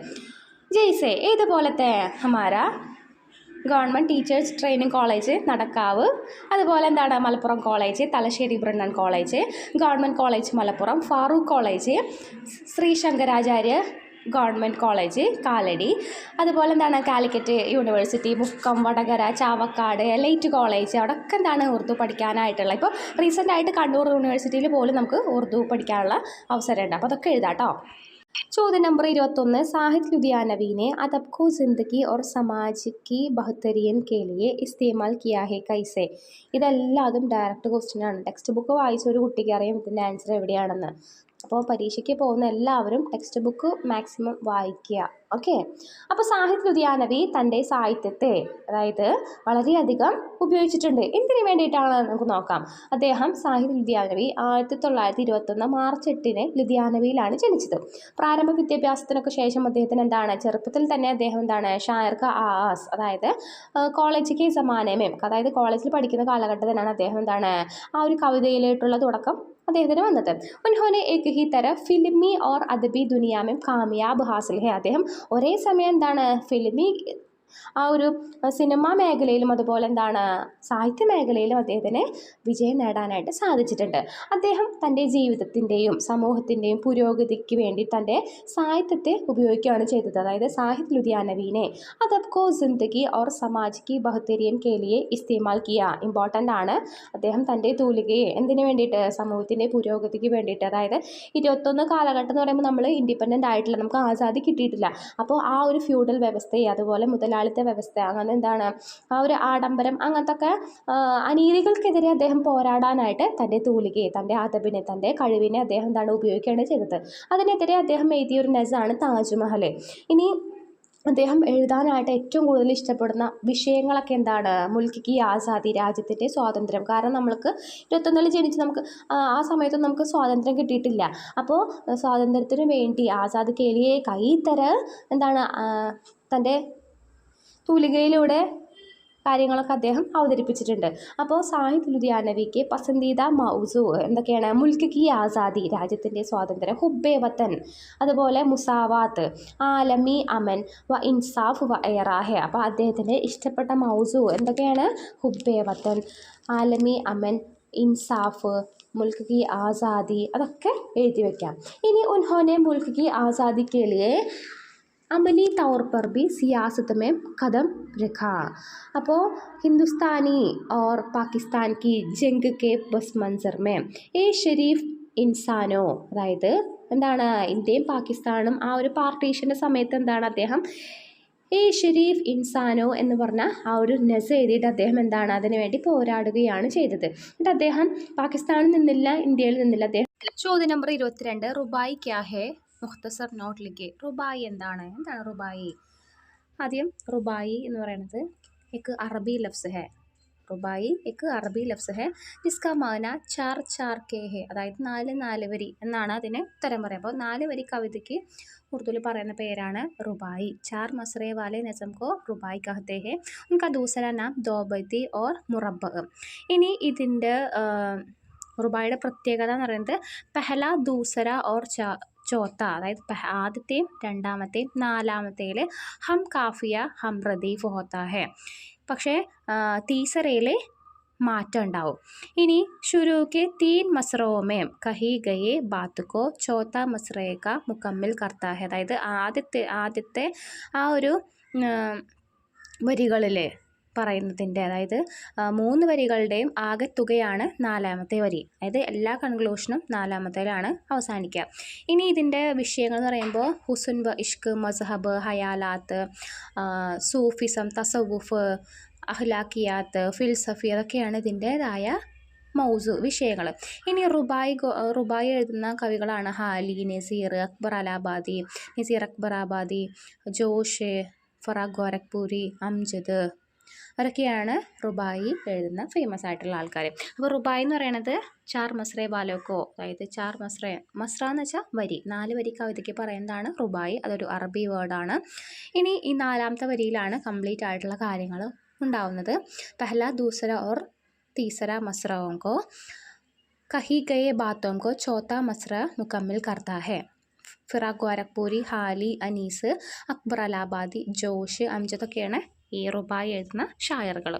ജയ്സെ ഏതുപോലത്തെ ഹമാര government teachers training college Nadakkavu, അതുപോലെ എന്താണ് Malappuram college, Thalassery Brennen college, government college Malappuram, Farook college, Sree Sankaracharya government college Kalady, അതുപോലെ എന്താണ് Calicut university, Mukkam, Vadakara, Chavakkad, light college, അവിടെയൊക്കെ എന്താണ് ഉറുദു പഠിക്കാനായിട്ടുള്ള. ഇപ്പോൾ റീസെൻ്റായിട്ട് കണ്ണൂർ യൂണിവേഴ്സിറ്റിയിൽ പോലും നമുക്ക് ഉറുദു പഠിക്കാനുള്ള അവസരമുണ്ട്. അപ്പോൾ അതൊക്കെ എഴുതാട്ടോ. ചോദ്യം നമ്പർ 21, സാഹിത്യ ലുധിയാനവി ने अदब को ज़िंदगी और समाज की बेहतरीन के लिए इस्तेमाल किया है कैसे. ഇതെല്ലാതും ഡയറക്റ്റ് ക്വസ്റ്റ്യൻ ആണ്. ടെക്സ്റ്റ് ബുക്ക് വായിച്ച ഒരു കുട്ടിക്ക് അറിയാം ഇതിൻ്റെ ആൻസർ എവിടെയാണെന്ന്. അപ്പോൾ പരീക്ഷയ്ക്ക് പോകുന്ന എല്ലാവരും ടെക്സ്റ്റ് ബുക്ക് മാക്സിമം വായിക്കുക. ഓക്കെ. അപ്പോൾ സാഹിത്യ ലുധിയാനവി തൻ്റെ സാഹിത്യത്തെ അതായത് വളരെയധികം ഉപയോഗിച്ചിട്ടുണ്ട്. എന്തിനു വേണ്ടിയിട്ടാണ് നമുക്ക് നോക്കാം. അദ്ദേഹം സാഹിത്യ ലുധിയാനവി 1921 മാർച്ച് 8 ലുധിയാനവിയിലാണ് ജനിച്ചത്. പ്രാരംഭ വിദ്യാഭ്യാസത്തിനൊക്കെ ശേഷം അദ്ദേഹത്തിന് എന്താണ് ചെറുപ്പത്തിൽ തന്നെ അദ്ദേഹം എന്താണ് ഷായർ കാ ആസ്, അതായത് കോളേജിലേക്ക് സമാനമേം, അതായത് കോളേജിൽ പഠിക്കുന്ന കാലഘട്ടത്തിലാണ് അദ്ദേഹം എന്താണ് ആ ഒരു കവിതയിലായിട്ടുള്ള തുടക്കം അദ്ദേഹത്തിന് വന്നത്. ഉൻഹോനെ ഏക് ഹി തര ഫിലിമി ഓർ അദബി ദുനിയാമേം കാമയാബ് ഹാസിൽ ഹെ. അദ്ദേഹം ഒരേ സമയം എന്താണ് ഫിലിമി ആ ഒരു സിനിമാ മേഖലയിലും അതുപോലെ എന്താണ് സാഹിത്യ മേഖലയിലും അദ്ദേഹത്തിന് വിജയം നേടാനായിട്ട് സാധിച്ചിട്ടുണ്ട്. അദ്ദേഹം തൻ്റെ ജീവിതത്തിൻ്റെയും സമൂഹത്തിൻ്റെയും പുരോഗതിക്ക് വേണ്ടി തൻ്റെ സാഹിത്യത്തെ ഉപയോഗിക്കുകയാണ് ചെയ്തത്. അതായത് സാഹിത്യ ലുധിയാനവീനെ അദബ് കോ ജിന്ദഗി ഓർ സമാജ് കി ബഹത്തരീൻ കെ ലിയെ ഇസ്തേമാൽ കിയ. ഇമ്പോർട്ടൻ്റ് ആണ്. അദ്ദേഹം തൻ്റെ തൂലികയെ എന്തിനു വേണ്ടിയിട്ട് സമൂഹത്തിൻ്റെ പുരോഗതിക്ക് വേണ്ടിയിട്ട്, അതായത് 21 കാലഘട്ടം എന്ന് പറയുമ്പോൾ നമ്മൾ ഇൻഡിപെൻഡൻ്റ് ആയിട്ടില്ല, നമുക്ക് ആസാദി കിട്ടിയിട്ടില്ല. അപ്പോൾ ആ ഒരു ഫ്യൂഡൽ വ്യവസ്ഥയെ അതുപോലെ മുതലാളിത്ത വ്യവസ്ഥ അങ്ങനെ എന്താണ് ആ ഒരു ആഡംബരം അങ്ങനത്തെ അനീതികൾക്കെതിരെ അദ്ദേഹം പോരാടാനായിട്ട് തൻ്റെ തൂലികയെ തൻ്റെ അദബിനെ തൻ്റെ കഴിവിനെ അദ്ദേഹം എന്താണ് ഉപയോഗിക്കുകയാണ് ചെയ്തത്. അതിനെതിരെ അദ്ദേഹം എഴുതിയൊരു നസാണ് താജ്മഹൽ. ഇനി അദ്ദേഹം എഴുതാനായിട്ട് ഏറ്റവും കൂടുതൽ ഇഷ്ടപ്പെടുന്ന വിഷയങ്ങളൊക്കെ എന്താണ് മുൽക്ക് കി ആസാദി, രാജ്യത്തിൻ്റെ സ്വാതന്ത്ര്യം. കാരണം നമ്മൾക്ക് 21 ജനിച്ച് നമുക്ക് ആ സമയത്തൊന്നും നമുക്ക് സ്വാതന്ത്ര്യം കിട്ടിയിട്ടില്ല. അപ്പോൾ സ്വാതന്ത്ര്യത്തിന് വേണ്ടി ആസാദ് കേലിയെ കൈതര എന്താണ് തൻ്റെ തൂലികയിലൂടെ കാര്യങ്ങളൊക്കെ അദ്ദേഹം അവതരിപ്പിച്ചിട്ടുണ്ട്. അപ്പോൾ സാഹിത്യ ലുധിയാനവിക്ക് പസന്ദീദ മൗസു എന്തൊക്കെയാണ് മുൽക്ക് കി ആസാദി, രാജ്യത്തിൻ്റെ സ്വാതന്ത്ര്യം, ഹുബ്ബെ വത്തൻ, അതുപോലെ മുസാവാത്ത്, ആലമി അമൻ വ ഇൻസാഫ് വ എറാഹെ. അപ്പോൾ അദ്ദേഹത്തിന് ഇഷ്ടപ്പെട്ട മൗസു എന്തൊക്കെയാണ് ഹുബ്ബെ വത്തൻ, ആലമി അമൻ, ഇൻസാഫ്, മുൽക്ക് കി ആസാദി, അതൊക്കെ എഴുതി വയ്ക്കാം. ഇനി ഉൻഹോനെ മുൽക്ക് കി ആസാദി കെ ലിയെ अमली तौर पर भी सियासत में कदम रखा. അപ്പോൾ ഹിന്ദുസ്ഥാനി और पाकिस्तान की जंग के बस मंजर में ए शरीफ इंसानो, അതായത് എന്താണ് ഇന്ത്യയും പാകിസ്ഥാനും ആ ഒരു പാർട്ടീഷൻ്റെ സമയത്ത് എന്താണ് അദ്ദേഹം ഏ ഷരീഫ് ഇൻസാനോ എന്ന് പറഞ്ഞ ആ ഒരു നസ എഴുതിയിട്ട് അദ്ദേഹം എന്താണ് അതിനു വേണ്ടി പോരാടുകയാണ് ചെയ്തത്. എന്നിട്ട് അദ്ദേഹം പാകിസ്ഥാനിൽ നിന്നില്ല, ഇന്ത്യയിൽ നിന്നില്ല. അദ്ദേഹം ചോദ്യം നമ്പർ 22, റുബായി ക്യാ ഹേ മുഖ്തസർ നോട്ട് ലിഖെ. റുബായി എന്താണ് റുബായി? ആദ്യം റുബായി എന്ന് പറയുന്നത് एक अरबी लफ्ज़ है. റുബായി एक अरबी लफ्ज़ है जिसका माना 4-4 के है, അതായത് 4 വരി എന്നാണ് അതിന് ഉത്തരം പറയുക. അപ്പോൾ 4 വരി കവിതയ്ക്ക് ഉറുദുവിൽ പറയുന്ന പേരാണ് റുബായി. 4 മസ്രേ വാലെ നസം കോ റുബായി കഹത്തെ ഹെ. ഉनका दूसरा नाम ദോബൈത്തി और മുറബ്ബ. ഇനി ഇതിൻ്റെ റുബായിയുടെ പ്രത്യേകത എന്ന് പറയുന്നത് പെഹല ദൂസര ഓർ ചോത്ത, അതായത് ആദ്യത്തെയും രണ്ടാമത്തെയും നാലാമത്തേൽ ഹം കാഫിയ ഹം റദീഫ് ഹോത്താ ഹെ. പക്ഷേ തീസറയിൽ മാറ്റം ഉണ്ടാവും. ഇനി ശുരു കെ 3 മസ്റോं में കഹി ഗയെ ബാത്ത് കോ ചോത്ത മസ്റേ കാ മുക്കമ്മിൽ കർത്താ ഹെ. അതായത് ആദ്യത്തെ ആ ഒരു വരികളിൽ പറയുന്നതിൻ്റെ, അതായത് 3 വരികളുടെയും ആകെത്തുകയാണ് നാലാമത്തെ വരി. അതായത് എല്ലാ കൺക്ലൂഷനും നാലാമത്തേലാണ് അവസാനിക്കുക. ഇനി ഇതിൻ്റെ വിഷയങ്ങൾ എന്ന് പറയുമ്പോൾ ഹുസ്ൻ വ ഇഷ്ക്, മസ്ഹബ്, ഹയാലാത്ത്, സൂഫിസം, തസവുഫ്, അഹ്ലാക്കിയാത്ത്, ഫിൽസഫി, അതൊക്കെയാണ് ഇതിൻ്റേതായ വിഷയങ്ങൾ. ഇനി റുബായി എഴുതുന്ന കവികളാണ് ഹാലി, നസീർ അക്ബർ ആബാദി, ജോഷ്, ഫറാഖ് ഗോരഖ്പൂരി, അംജദ്, അവരൊക്കെയാണ് റുബായി എഴുതുന്ന ഫേമസ് ആയിട്ടുള്ള ആൾക്കാർ. അപ്പോൾ റുബായി എന്ന് പറയുന്നത് 4 മസ്രേ വാലോക്കോ, അതായത് 4 മസ്ര എന്ന് വെച്ചാൽ വരി, 4 വരി കവിതയ്ക്ക് പറയുന്നതാണ് റുബായി. അതൊരു അറബി വേർഡാണ്. ഇനി ഈ 4ാമത്തെ വരിയിലാണ് കംപ്ലീറ്റ് ആയിട്ടുള്ള കാര്യങ്ങൾ ഉണ്ടാവുന്നത്. പെഹല ദൂസര ഓർ തീസര മസ്റോं को കഹി ഗയെ ബാത്തോं को ചോത്താ മസ്ര മുക്കമ്മിൽ കർത്താ ഹെ. ഫിറാഖ് ഗോരഖ്പൂരി, ഹാലി, അനീസ്, അക്ബർ അലാബാദി, ജോഷ്, അംജദൊക്കെയാണ് ഈ റുബായി എഴുതുന്ന ഷായറുകൾ.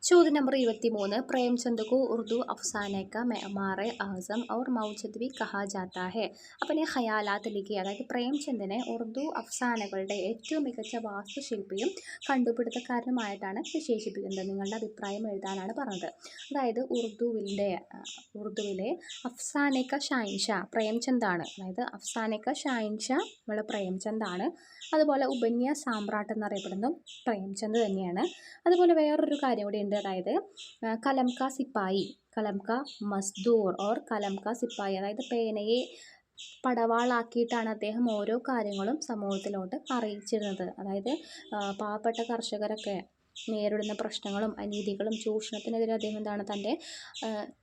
ചോദ്യം നമ്പർ 23. പ്രേംചന്ദ് को उर्दू अफसाने का मेमार आज़म और मौजद भी कहा जाता है. अपने ഖയാലാത്ത് ലിഖി. അതായത് പ്രേംചന്ദിനെ ഉറുദു അഫ്സാനകളുടെ ഏറ്റവും മികച്ച വാസ്തുശില്പിയും കണ്ടുപിടുത്തക്കാരനുമായിട്ടാണ് വിശേഷിപ്പിക്കുന്നത്. നിങ്ങളുടെ അഭിപ്രായം എഴുതാനാണ് പറഞ്ഞത്. അതായത് ഉറുദുവിലെ അഫ്സാനക ഷാഹിൻഷാ പ്രേംചന്ദാണ്. അതായത് അഫ്സാനക ഷാഹിൻഷാ നമ്മുടെ പ്രേംചന്ദാണ്. അതുപോലെ ഉപന്യാ സാമ്രാട്ട് എന്നറിയപ്പെടുന്നതും പ്രേംചന്ദ് തന്നെയാണ്. അതുപോലെ വേറൊരു കാര്യം കൂടി ഉണ്ട്. അതായത് കലം കാ സിപ്പായി, കലം കാ മസ്ദൂർ ഓർ കലം കാ സിപ്പായി, അതായത് പേനയെ പടവാളാക്കിയിട്ടാണ് അദ്ദേഹം ഓരോ കാര്യങ്ങളും സമൂഹത്തിലോട്ട് അറിയിച്ചിരുന്നത്. അതായത് പാവപ്പെട്ട കർഷകരൊക്കെ നേരിടുന്ന പ്രശ്നങ്ങളും അനീതികളും ചൂഷണത്തിനെതിരെ അദ്ദേഹം എന്താണ് തൻ്റെ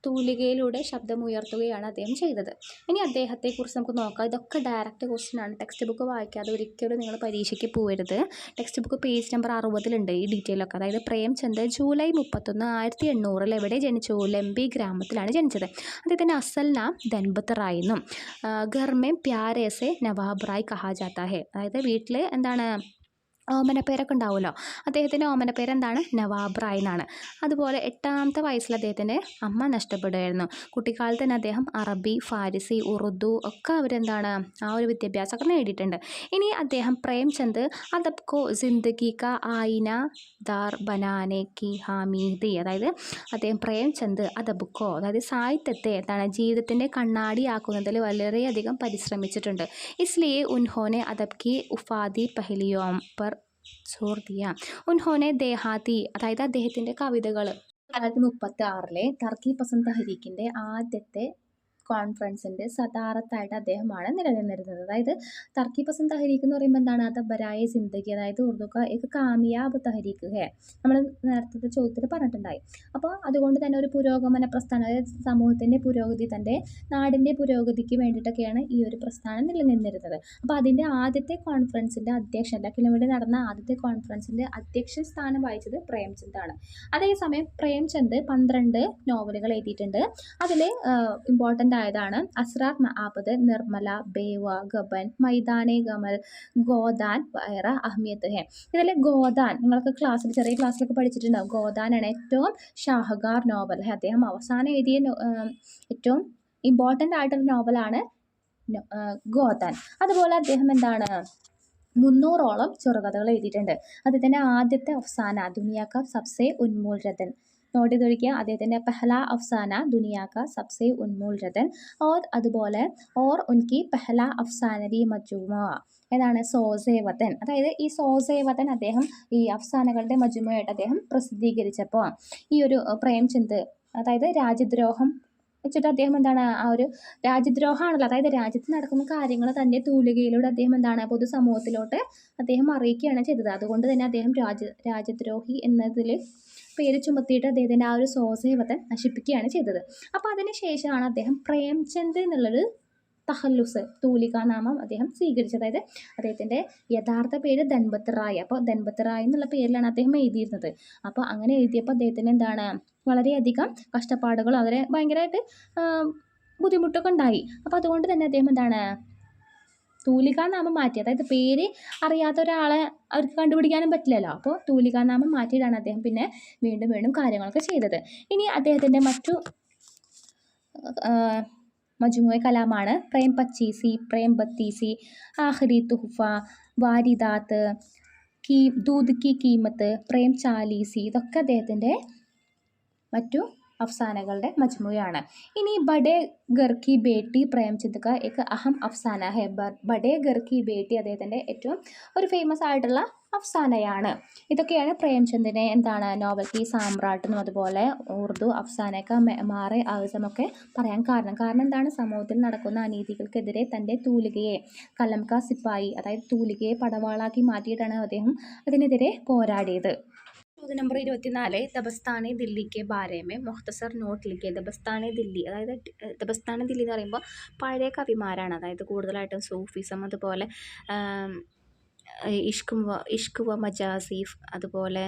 തൂലികയിലൂടെ ശബ്ദമുയർത്തുകയാണ് അദ്ദേഹം ചെയ്തത്. ഇനി അദ്ദേഹത്തെക്കുറിച്ച് നമുക്ക് നോക്കാം. ഇതൊക്കെ ഡയറക്റ്റ് ക്വസ്റ്റ്യൻ ആണ്. ടെക്സ്റ്റ് ബുക്ക് വായിക്കാതെ ഒരിക്കലും നിങ്ങൾ പരീക്ഷയ്ക്ക് പോകരുത്. ടെക്സ്റ്റ് ബുക്ക് പേജ് നമ്പർ 60 ഈ ഡീറ്റെയിലൊക്കെ. അതായത് പ്രേംചന്ദ് ജൂലൈ 31, 1800 എവിടെ ജനിച്ചു? ലംബി ഗ്രാമത്തിലാണ് ജനിച്ചത്. അദ്ദേഹത്തിൻ്റെ അസൽ നാം ധൻപത് റായ് എന്നും ഘർ മേ പ്യാരെ സെ നവാബ് റായ് കഹാ ജാത്താ ഹെ. അതായത് വീട്ടിൽ എന്താണ് ഓമനപ്പേരൊക്കെ ഉണ്ടാവുമല്ലോ. അദ്ദേഹത്തിൻ്റെ ഓമനപ്പേര് എന്താണ്? നവാബ് റായ് എന്നാണ്. അതുപോലെ 8ാമത്തെ വയസ്സിൽ അദ്ദേഹത്തിൻ്റെ അമ്മ നഷ്ടപ്പെടുകയായിരുന്നു. കുട്ടിക്കാലത്ത് തന്നെ അദ്ദേഹം അറബി, ഫാരിസി, ഉറുദു ഒക്കെ അവരെന്താണ് ആ ഒരു വിദ്യാഭ്യാസമൊക്കെ നേടിയിട്ടുണ്ട്. ഇനി അദ്ദേഹം പ്രേംചന്ദ് അദബ് കോ ജിന്ദഗി കാ ആയിന ദാർ ബനാനെ കി ഹാമീദി. അതായത് അദ്ദേഹം പ്രേംചന്ദ് അദബ് കോ, അതായത് സാഹിത്യത്തെ എന്താണ് ജീവിതത്തിൻ്റെ കണ്ണാടിയാക്കുന്നതിൽ വളരെയധികം പരിശ്രമിച്ചിട്ടുണ്ട്. ഇസ്ലിയെ ഉൻഹോനെ അദബ് കി ഉഫാദി പഹലിയോം പർ ചോർ ദിയ. ഉൻഹോനെ ദേഹാത്തി, അതായത് അദ്ദേഹത്തിൻ്റെ കവിതകൾ 1936 തർക്കി പസന്ത് തഹരീക്കിൻ്റെ ആദ്യത്തെ കോൺഫറൻസിൻ്റെ സദാറത്തായിട്ട് അദ്ദേഹമാണ് നിലനിന്നിരുന്നത്. അതായത് തർക്കി പസന്ത് തഹരീക്ക് എന്ന് പറയുമ്പോൾ എന്താണ്? അത് ബരായ ജിന്ദഗി, അതായത് ഉറുദു ഏക കാമിയാബ് തഹരീക്ക് ഹേ, നമ്മൾ നേരത്തെ ചോദ്യത്തിൽ പറഞ്ഞിട്ടുണ്ടായി. അപ്പോൾ അതുകൊണ്ട് തന്നെ ഒരു പുരോഗമന പ്രസ്ഥാനം, അതായത് സമൂഹത്തിൻ്റെ പുരോഗതി, തൻ്റെ നാടിൻ്റെ പുരോഗതിക്ക് വേണ്ടിയിട്ടൊക്കെയാണ് ഈ ഒരു പ്രസ്ഥാനം നിലനിന്നിരുന്നത്. അപ്പോൾ അതിൻ്റെ ആദ്യത്തെ കോൺഫറൻസിൻ്റെ അധ്യക്ഷൻ, ലക്കിന് വേണ്ടി നടന്ന ആദ്യത്തെ കോൺഫറൻസിൻ്റെ അധ്യക്ഷ സ്ഥാനം വഹിച്ചത് പ്രേംചന്ദാണ്. അതേസമയം പ്രേംചന്ദ് 12 നോവലുകൾ എഴുതിയിട്ടുണ്ട്. അതിൽ ഇമ്പോർട്ടൻ്റ് ആയതാണ് അസ്രാർ മആബദ്, നിർമ്മല, ബേവ, ഗബൻ, മൈദാനെ ഗമൽ, ഗോദാൻ, വൈറ അഹ്മിയത്ത് ഹെ. ഇതിൽ ഗോദാൻ നിങ്ങൾക്ക് ചെറിയ ക്ലാസ്സിലൊക്കെ പഠിച്ചിട്ടുണ്ടാവും. ഗോദാനാണ് ഏറ്റവും ഷാഹകാർ നോവൽ. അദ്ദേഹം അവസാനം എഴുതിയ ഏറ്റവും ഇമ്പോർട്ടൻ്റ് ആയിട്ടുള്ള നോവലാണ് ഗോദാൻ. അതുപോലെ അദ്ദേഹം എന്താണ് 300ഓളം ചെറുകഥകൾ എഴുതിയിട്ടുണ്ട്. അദ്ദേഹത്തിൻ്റെ ആദ്യത്തെ അഫ്സാന ദുനിയാ കാ സബ്സെ ഉന്മൂൽ രതൻ, നോട്ട് ചെയ്തൊഴിക്കുക. അദ്ദേഹത്തിൻ്റെ പെഹല അഫ്സാന ദുനിയാ കാ സബ്സെ ഉന്മൂൽ രതൻ അതുപോലെ ഓർ ഉൻകി പെഹല അഫ്സാനരി മജ്മൂഅ, ഏതാണ്? സോസെ വതൻ. അതായത് ഈ സോസെ വതൻ അദ്ദേഹം ഈ അഫ്സാനകളുടെ മജ്മുഅയായിട്ട് അദ്ദേഹം പ്രസിദ്ധീകരിച്ചപ്പോൾ ഈ ഒരു പ്രേംചന്ദ്, അതായത് രാജ്യദ്രോഹം വെച്ചിട്ട് അദ്ദേഹം എന്താണ് ആ ഒരു രാജ്യദ്രോഹമാണല്ലോ, അതായത് രാജ്യത്ത് നടക്കുന്ന കാര്യങ്ങൾ തൻ്റെ തൂലികയിലൂടെ അദ്ദേഹം എന്താണ് പൊതുസമൂഹത്തിലോട്ട് അദ്ദേഹം അറിയിക്കുകയാണ് ചെയ്തത്. അതുകൊണ്ട് തന്നെ അദ്ദേഹം രാജ്യദ്രോഹി എന്നതിൽ പേര് ചുമത്തിയിട്ട് അദ്ദേഹത്തിൻ്റെ ആ ഒരു സോസേവതൻ നശിപ്പിക്കുകയാണ് ചെയ്തത്. അപ്പോൾ അതിന് ശേഷമാണ് അദ്ദേഹം പ്രേംചന്ദ് എന്നുള്ളൊരു തഹല്ലുസ് തൂലികാനാമം അദ്ദേഹം സ്വീകരിച്ചത്. അതായത് അദ്ദേഹത്തിൻ്റെ യഥാർത്ഥ പേര് ധൻപത് റായ്. അപ്പോൾ ധൻപത് റായ് എന്നുള്ള പേരിലാണ് അദ്ദേഹം എഴുതിയിരുന്നത്. അപ്പോൾ അങ്ങനെ എഴുതിയപ്പോൾ അദ്ദേഹത്തിന് എന്താണ് വളരെയധികം കഷ്ടപ്പാടുകളും അവരെ ഭയങ്കരമായിട്ട് ബുദ്ധിമുട്ടൊക്കെ ഉണ്ടായി. അപ്പോൾ അതുകൊണ്ട് തന്നെ അദ്ദേഹം എന്താണ് തൂലികാനാമം മാറ്റി, അതായത് പേര് അറിയാത്ത ഒരാളെ അവർക്ക് കണ്ടുപിടിക്കാനും പറ്റില്ലല്ലോ. അപ്പോൾ തൂലികാനാമം മാറ്റിയിട്ടാണ് അദ്ദേഹം പിന്നെ വീണ്ടും വീണ്ടും കാര്യങ്ങളൊക്കെ ചെയ്തത്. ഇനി അദ്ദേഹത്തിൻ്റെ മറ്റു മജ്മൂഅ കലാമാണ് പ്രേം പച്ചീസി, പ്രേം ബത്തീസി, ആഖിരി തുഹ്ഫ, വാരിദാത്ത്, ദൂദ് കി കീമത്ത്, പ്രേം ചാലീസി, ഇതൊക്കെ അദ്ദേഹത്തിൻ്റെ മറ്റു അഫ്സാനകളുടെ മജ്മൂഅയാണ്. ഇനി ബഡേ ഘർ കി ബേട്ടി പ്രേംചന്ദ് का एक अहम अफसाना है. ബഡേ ഘർ കി ബേട്ടി അദ്ദേഹത്തിൻ്റെ ഏറ്റവും ഒരു ഫേമസ് ആയിട്ടുള്ള അഫ്സാനയാണ്. ഇതൊക്കെയാണ് പ്രേംചന്ദിനെ എന്താണ് നോവൽ കി സാമ്രാട്ടെന്നും അതുപോലെ ഉറുദു അഫ്സാനക്ക മാറെ ആവശ്യമൊക്കെ പറയാൻ കാരണം എന്താണ്, സമൂഹത്തിൽ നടക്കുന്ന അനീതികൾക്കെതിരെ തൻ്റെ തൂലികയെ കലം കാ സിപ്പായി, അതായത് തൂലികയെ പടവാളാക്കി മാറ്റിയിട്ടാണ് അദ്ദേഹം അതിനെതിരെ പോരാടിയത്. ചോദ്യം നമ്പർ 24, ദബസ്ഥാനെ ദില്ലി കെ ബാരെ മേ മുഖ്തസർ നോട്ട് ലിഖിയെ. ദബസ്ഥാനെ ദില്ലി, അതായത് ദബസ്ഥാനെ ദില്ലി എന്ന് പറയുമ്പോൾ പഴയ കവിമാരാണ്, അതായത് കൂടുതലായിട്ടും സൂഫിസം, അതുപോലെ ഇഷ്ക് വ മജാസീഫ്, അതുപോലെ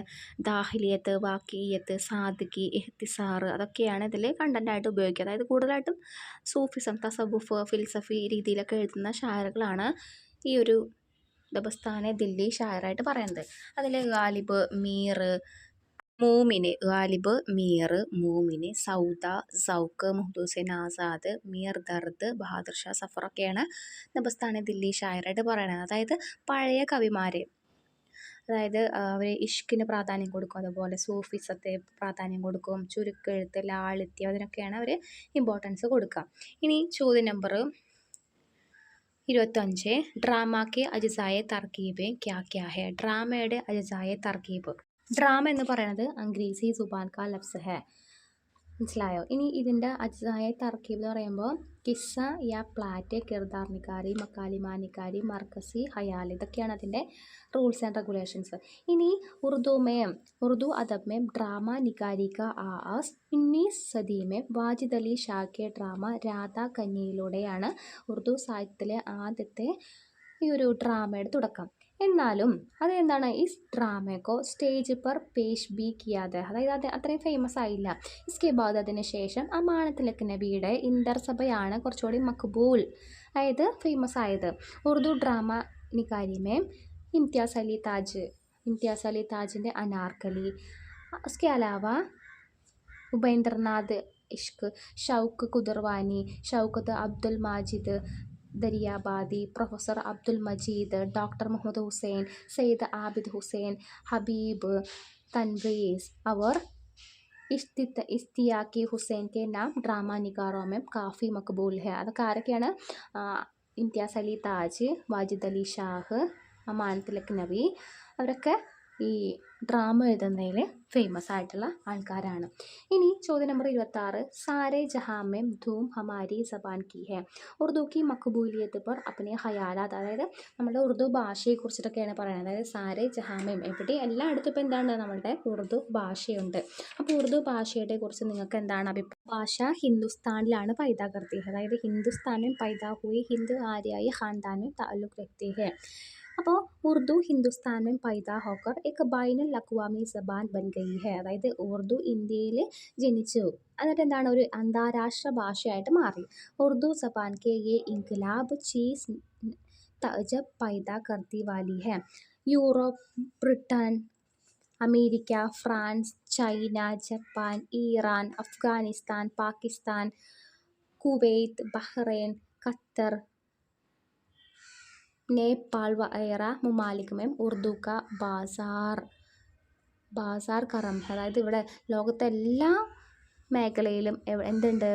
ദാഹിലിയത്ത്, വാക്കിയത്ത്, സാദിഖി, ഇഹ്തിസാർ, അതൊക്കെയാണ് ഇതിൽ കണ്ടൻ്റായിട്ട് ഉപയോഗിക്കുക. അതായത് കൂടുതലായിട്ടും സൂഫിസം, തസവുഫ്, ഫിൽസഫി രീതിയിലൊക്കെ എഴുതുന്ന ഷായറുകളാണ് ഈ ഒരു ദബസ്ഥാനെ ദില്ലി ഷായറായിട്ട് പറയുന്നത്. അതിൽ ഗാലിബ്, മീർ, മൂമിന്, ഗാലിബ്, മീർ, മൂമിന്, സൗദ, സൗക്ക്, മുഹമ്മദ് ഹുസൈൻ ആസാദ്, മീർ ദർദ്, ബഹാദുർ ഷാ സഫറൊക്കെയാണ് ദബസ്ഥാനെ ദില്ലി ഷായറായിട്ട് പറയുന്നത്. അതായത് പഴയ കവിമാർ, അതായത് അവർ ഇഷ്കിന് പ്രാധാന്യം കൊടുക്കും, അതുപോലെ സൂഫിസത്തെ പ്രാധാന്യം കൊടുക്കും, ചുരുക്കെഴുത്ത്, ലാളിത്യം, അതിനൊക്കെയാണ് അവർ ഇമ്പോർട്ടൻസ് കൊടുക്കുക. ഇനി ചോദ്യം നമ്പർ 25, ഡ്രാമ കെ അജ്സായ തർക്കീബ് ക്യാ ക്യാ ഹെ. ഡ്രാമയുടെ അജ്സായ തർക്കീബ്. ഡ്രാമ എന്ന് പറയുന്നത് അംഗ്രേസി സുബാൻ കാ ലഫ്സ് ഹെ, മനസ്സിലായോ? ഇനി ഇതിൻ്റെ അജ്സായ തർക്കീബ് എന്ന് പറയുമ്പോൾ കിസ്സ യാ പ്ലാറ്റ്, കിർദാർ നിക്കാരി, മക്കാലിമ നിക്കാരി, മർക്കസി, ഹയാൽ, ഇതൊക്കെയാണ് അതിൻ്റെ रूल्स एंड रेगुलेशंस. ഇനി उर्दू अदब में ड्रामा निकारी का आगाज 19 सदी में വാജിദ് അലി ഷാ കെ ഡ്രാമ രാധാ കന്യയിലൂടെയാണ് ഉറുദു സാഹിത്യത്തിലെ ആദ്യത്തെ ഈ ഒരു ഡ്രാമയുടെ തുടക്കം. എന്നാലും അതെന്താണ്, ഈ ഡ്രാമയ്ക്കോ സ്റ്റേജ് പർ പേഷ് ബി കിയാതെ, അതായത് അത് അത്രയും ഫേമസ് ആയില്ല. ഇസ്കെ ബാദ് അതിന് ശേഷം അമാനത്ത് തിലക് നബിയുടെ ഇന്ദർ സഭയാണ് കുറച്ചുകൂടി മക്ബൂൽ, അതായത് ഫേമസ് ആയത്. ഉറുദു ഡ്രാമ നിക്കാരിമേ ഇംതിയാസ് അലി താജിൻ്റെ അനാർക്കലി, उसके अलावा ഉപേന്ദ്രനാഥ് ഇഷ്ക്, ഷൗക്ക് കുദർവാനി, ഷൗക്കത്ത് അബ്ദുൽ മാജിദ് ദരിയാബാദി, പ്രൊഫസർ അബ്ദുൽ മജീദ്, ഡോക്ടർ മുഹമ്മദ് ഹുസൈൻ, സയ്യിദ് ആബിദ് ഹുസൈൻ, ഹബീബ്, തൻവീസ് और ഇസ്തിയാക്കി ഹുസൈൻ കെ നാം ഡ്രാമ നിഗാറോ में काफ़ी मकबूल है. അതൊക്കെ ആരൊക്കെയാണ്? ഇംതിയാസ് അലി താജ്, വാജിദ് അലി ഷാഹ്, അമാനത്ത് തിലക് നബി, അവരൊക്കെ ഈ ഡ്രാമ എഴുതുന്നതിൽ ഫേമസ് ആയിട്ടുള്ള ആൾക്കാരാണ്. ഇനി ചോദ്യം നമ്പർ 26, സാരേ ജഹാം മേ ധൂം ഹമാരി സബാൻ കി ഹെ. ഉറുദു കി മഖബൂലിയത്ത് പർ അപ്നെ ഖയാലാത്ത്, അതായത് നമ്മുടെ ഉറുദു ഭാഷയെക്കുറിച്ചിട്ടൊക്കെയാണ് പറയുന്നത്. അതായത് സാരേ ജഹാം മേ, എവിടെ എല്ലായിടത്തും ഇപ്പോൾ എന്താണ് നമ്മുടെ ഉറുദു ഭാഷയുണ്ട്. അപ്പോൾ ഉറുദു ഭാഷയെ കുറിച്ച് നിങ്ങൾക്ക് എന്താണ് അഭിപ്രായം? ഭാഷ ഹിന്ദുസ്ഥാനിലാണ് പൈദാ കർത്തി ഹെ, അതായത് ഹിന്ദുസ്ഥാനിൽ പൈദാ ഹുയി ഹിന്ദ് ആര്യായി ഖാൻദാനിൽ താല്ലുഖ് രഖ്തി ഹെ. അപ്പോൾ ഉറുദു ഹിന്ദുസ്ഥാനിൽ പൈദാ ഹോക്കർ एक ബൈനുൽ അക്വാമി സബാൻ ബൻ ഗയി ഹെ, അതായത് ഉറുദു ഇന്ത്യയിൽ ജനിച്ചു, എന്നിട്ട് എന്താണ് ഒരു അന്താരാഷ്ട്ര ഭാഷയായിട്ട് മാറി. ഉറുദു സബാൻ കെ യെ ഇൻക്ലാബ് ചീസ് തഅജബ് പൈദാ കർത്തി വാലി ഹെ. Europe, Britain, America, France, China, Japan, Iran, Afghanistan, Pakistan, Kuwait, Bahrain, Qatar, Nepal വഗൈറ മുമാലിക് में ഉറുദു का ബാസാർ കറം ഹെ, അതായത് ഇവിടെ ലോകത്തെ എല്ലാ മേഖലയിലും എന്തുണ്ട്,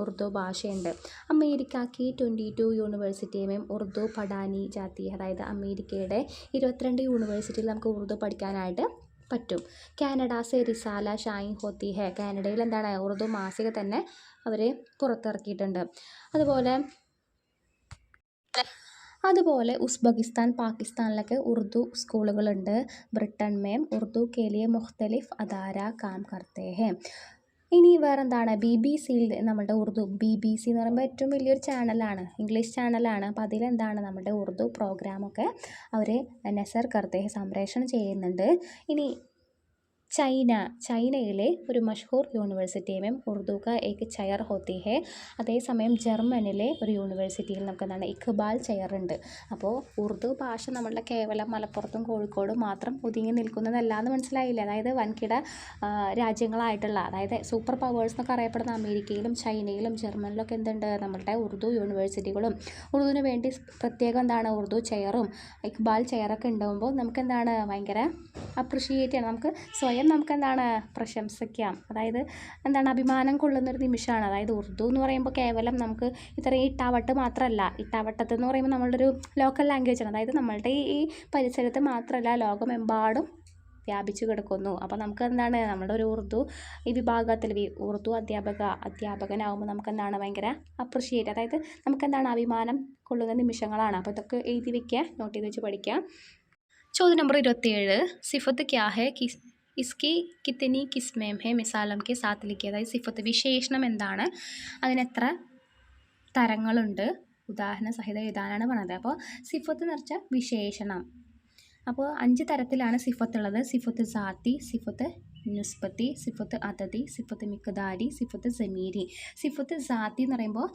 ഉറുദു ഭാഷയുണ്ട്. അമേരിക്കക്ക് 22 യൂണിവേഴ്സിറ്റിയും ഉറുദു പഠാനി ജാതി, അതായത് അമേരിക്കയുടെ 22 യൂണിവേഴ്സിറ്റിയിൽ നമുക്ക് ഉറുദു പഠിക്കാനായിട്ട് പറ്റും. കാനഡ സെ റിസാല ഷായി ഹോത്തി ഹെ, കാനഡയിൽ എന്താണ് ഉറുദു മാസിക തന്നെ അവർ പുറത്തിറക്കിയിട്ടുണ്ട്. അതുപോലെ ഉസ്ബെക്കിസ്ഥാൻ, പാകിസ്ഥാനിലൊക്കെ ഉറുദു സ്കൂളുകളുണ്ട്. ബ്രിട്ടൻ മേം ഉറുദു കെ ലിയെ മുഖ്തലിഫ് അദാര കാം കർത്തേ ഹെ. ഇനി വേറെന്താണ്, BBC-യിൽ നമ്മുടെ ഉറുദു, BBC എന്ന് പറയുമ്പോൾ ഏറ്റവും വലിയൊരു ചാനലാണ്, ഇംഗ്ലീഷ് ചാനലാണ്. അപ്പോൾ അതിലെന്താണ് നമ്മുടെ ഉറുദു പ്രോഗ്രാമൊക്കെ അവർ നസർ കർത്തേ ഹെ, സംപ്രേഷണം ചെയ്യുന്നുണ്ട്. ഇനി ചൈനയിലെ ഒരു മഷഹൂർ യൂണിവേഴ്സിറ്റിയും ഉറുദു കാ ഏക് ചെയർ ഹോത്തി ഹെ. അതേസമയം ജർമ്മനിലെ ഒരു യൂണിവേഴ്സിറ്റിയിൽ നമുക്ക് എന്താണ് ഇഖ്ബാൽ ചെയർ ഉണ്ട്. അപ്പോൾ ഉറുദു ഭാഷ നമ്മളുടെ കേവലം മലപ്പുറത്തും കോഴിക്കോടും മാത്രം ഒതുങ്ങി നിൽക്കുന്നതല്ല എന്ന് മനസ്സിലായില്ലേ. അതായത് വൻകിട രാജ്യങ്ങളായിട്ടുള്ള, അതായത് സൂപ്പർ പവേഴ്സ് എന്നൊക്കെ അറിയപ്പെടുന്ന അമേരിക്കയിലും ചൈനയിലും ജർമ്മനിലൊക്കെ എന്തുണ്ട്, നമ്മളുടെ ഉറുദു യൂണിവേഴ്സിറ്റികളും ഉറുദുവിന് വേണ്ടി പ്രത്യേകം എന്താണ് ഉറുദു ചെയറും ഇഖ്ബാൽ ചെയറൊക്കെ ഉണ്ടാകുമ്പോൾ നമുക്ക് എന്താണ് ഭയങ്കര അപ്രിഷിയേറ്റ് ചെയ്യണം. നമുക്ക് എന്താണ് പ്രശംസിക്കാം. അതായത് എന്താണ് അഭിമാനം കൊള്ളുന്നൊരു നിമിഷമാണ്. അതായത് ഉറുദു എന്ന് പറയുമ്പോൾ കേവലം നമുക്ക് ഇത്രയും ഇട്ടാവട്ട് മാത്രമല്ല, ഇട്ടാവട്ടത്ത് എന്ന് പറയുമ്പോൾ നമ്മളുടെ ഒരു ലോക്കൽ ലാംഗ്വേജാണ്. അതായത് നമ്മളുടെ ഈ പരിസരത്ത് മാത്രമല്ല, ലോകമെമ്പാടും വ്യാപിച്ചു കിടക്കുന്നു. അപ്പോൾ നമുക്ക് എന്താണ് നമ്മുടെ ഒരു ഉറുദു ഈ വിഭാഗത്തിൽ ഉറുദു അധ്യാപകനാകുമ്പോൾ നമുക്ക് എന്താണ് ഭയങ്കര അപ്രിഷിയേറ്റ്, അതായത് നമുക്ക് എന്താണ് അഭിമാനം കൊള്ളുന്ന നിമിഷങ്ങളാണ്. അപ്പോൾ ഇതൊക്കെ എഴുതി വയ്ക്കുക, നോട്ട് ചെയ്ത് വെച്ച് പഠിക്കുക. ചോദ്യം നമ്പർ 27, സിഫത്ത് ക്യാ ഹെ ഇസ്കി കിത്തനി കിസ്മേം ഹെ മിസാലം കെ സാത്ത് ലിഖിയ. അതായത് സിഫത്ത് വിശേഷണം എന്താണ്, അതിനെത്ര തരങ്ങളുണ്ട്, ഉദാഹരണ സഹിതം എഴുതാനാണ് പറഞ്ഞത്. അപ്പോൾ സിഫത്ത് എന്ന് വെച്ചാൽ വിശേഷണം. അപ്പോൾ 5 തരത്തിലാണ് സിഫത്ത് ഉള്ളത്. സിഫത്ത് സാത്തി, സിഫത്ത് നുസ്ബത്തി, സിഫത്ത് അതദി, സിഫത്ത് മിഖ്ദാരി, സിഫത്ത് സമീരി. സിഫത്ത് സാത്തി എന്ന് പറയുമ്പോൾ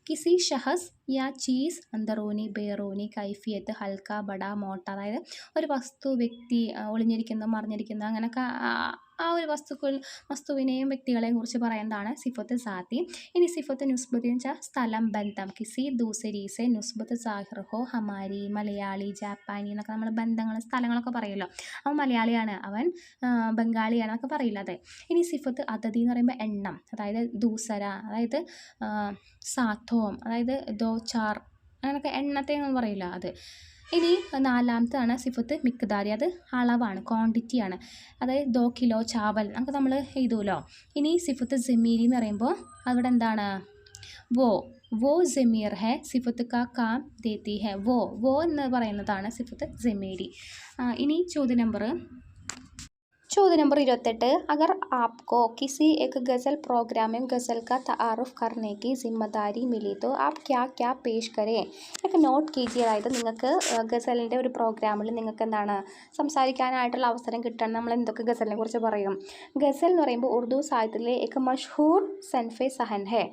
കിസി ഷഹസ് യാ ചീസ് അന്തറൂനി ബേറൂനി കൈഫിയത്ത് ഹൽക്ക ബട മോട്ട. അതായത് ഒരു വസ്തു, വ്യക്തി, ഒളിഞ്ഞിരിക്കുന്ന മറിഞ്ഞിരിക്കുന്ന അങ്ങനെയൊക്കെ ആ ഒരു വസ്തുവിനെയും വ്യക്തികളെയും കുറിച്ച് പറയുന്നതാണ് സിഫത്ത് സാത്തി. ഇനി സിഫത്ത് നുസ്ബത്തി എന്ന് വെച്ചാൽ സ്ഥലം, ബന്ധം. കിസി ദൂസരീസെ നുസ്ബത്ത് സാഹിർ ഹോ ഹമാരി, മലയാളി, ജാപ്പാനി എന്നൊക്കെ നമ്മൾ ബന്ധങ്ങൾ സ്ഥലങ്ങളൊക്കെ പറയുമല്ലോ. അവൻ മലയാളിയാണ്, അവൻ ബംഗാളിയാണ് എന്നൊക്കെ പറയില്ല. അതെ. ഇനി സിഫത്ത് അതദി എന്ന് പറയുമ്പോൾ എണ്ണം, അതായത് ദൂസര, അതായത് സാത്തോം, അതായത് ദോ ചാർ, അങ്ങനെയൊക്കെ എണ്ണത്തെ ഒന്നും പറയില്ല അത്. ഇനി 4ാമത്താണ് സിഫത്ത് മിഖ്ദാരി, അത് അളവാണ്, ക്വാണ്ടിറ്റിയാണ്. അതായത് 2 കിലോ ചാവൽ നമുക്ക് നമ്മൾ എഴുതുമല്ലോ. ഇനി സിഫത്ത് ജമീരി എന്ന് പറയുമ്പോൾ അവിടെ എന്താണ് വോ ജമീർ ഹെ സിഫത്ത് കാ കാം ദേത്തി ഹെ. വോ എന്ന് പറയുന്നതാണ് സിഫത്ത് ജമീരി. ഇനി ചോദ്യം നമ്പർ 28, अगर आपको किसी एक गज़ल प्रोग्राम में गज़ल का तारुफ़ करने की ज़िम्मेदारी मिली तो आप क्या क्या पेश करें. ഇതൊക്കെ നോട്ട് കീജിയെ. അതായത് നിങ്ങൾക്ക് ഗസലിൻ്റെ ഒരു പ്രോഗ്രാമിൽ നിങ്ങൾക്ക് എന്താണ് സംസാരിക്കാനായിട്ടുള്ള അവസരം കിട്ടണം, നമ്മൾ എന്തൊക്കെ ഗസലിനെ കുറിച്ച് പറയും. ഗസൽ എന്ന് പറയുമ്പോൾ ഉറുദു സാഹിത്യത്തിലെ एक मशहूर सनफ़ सहन है.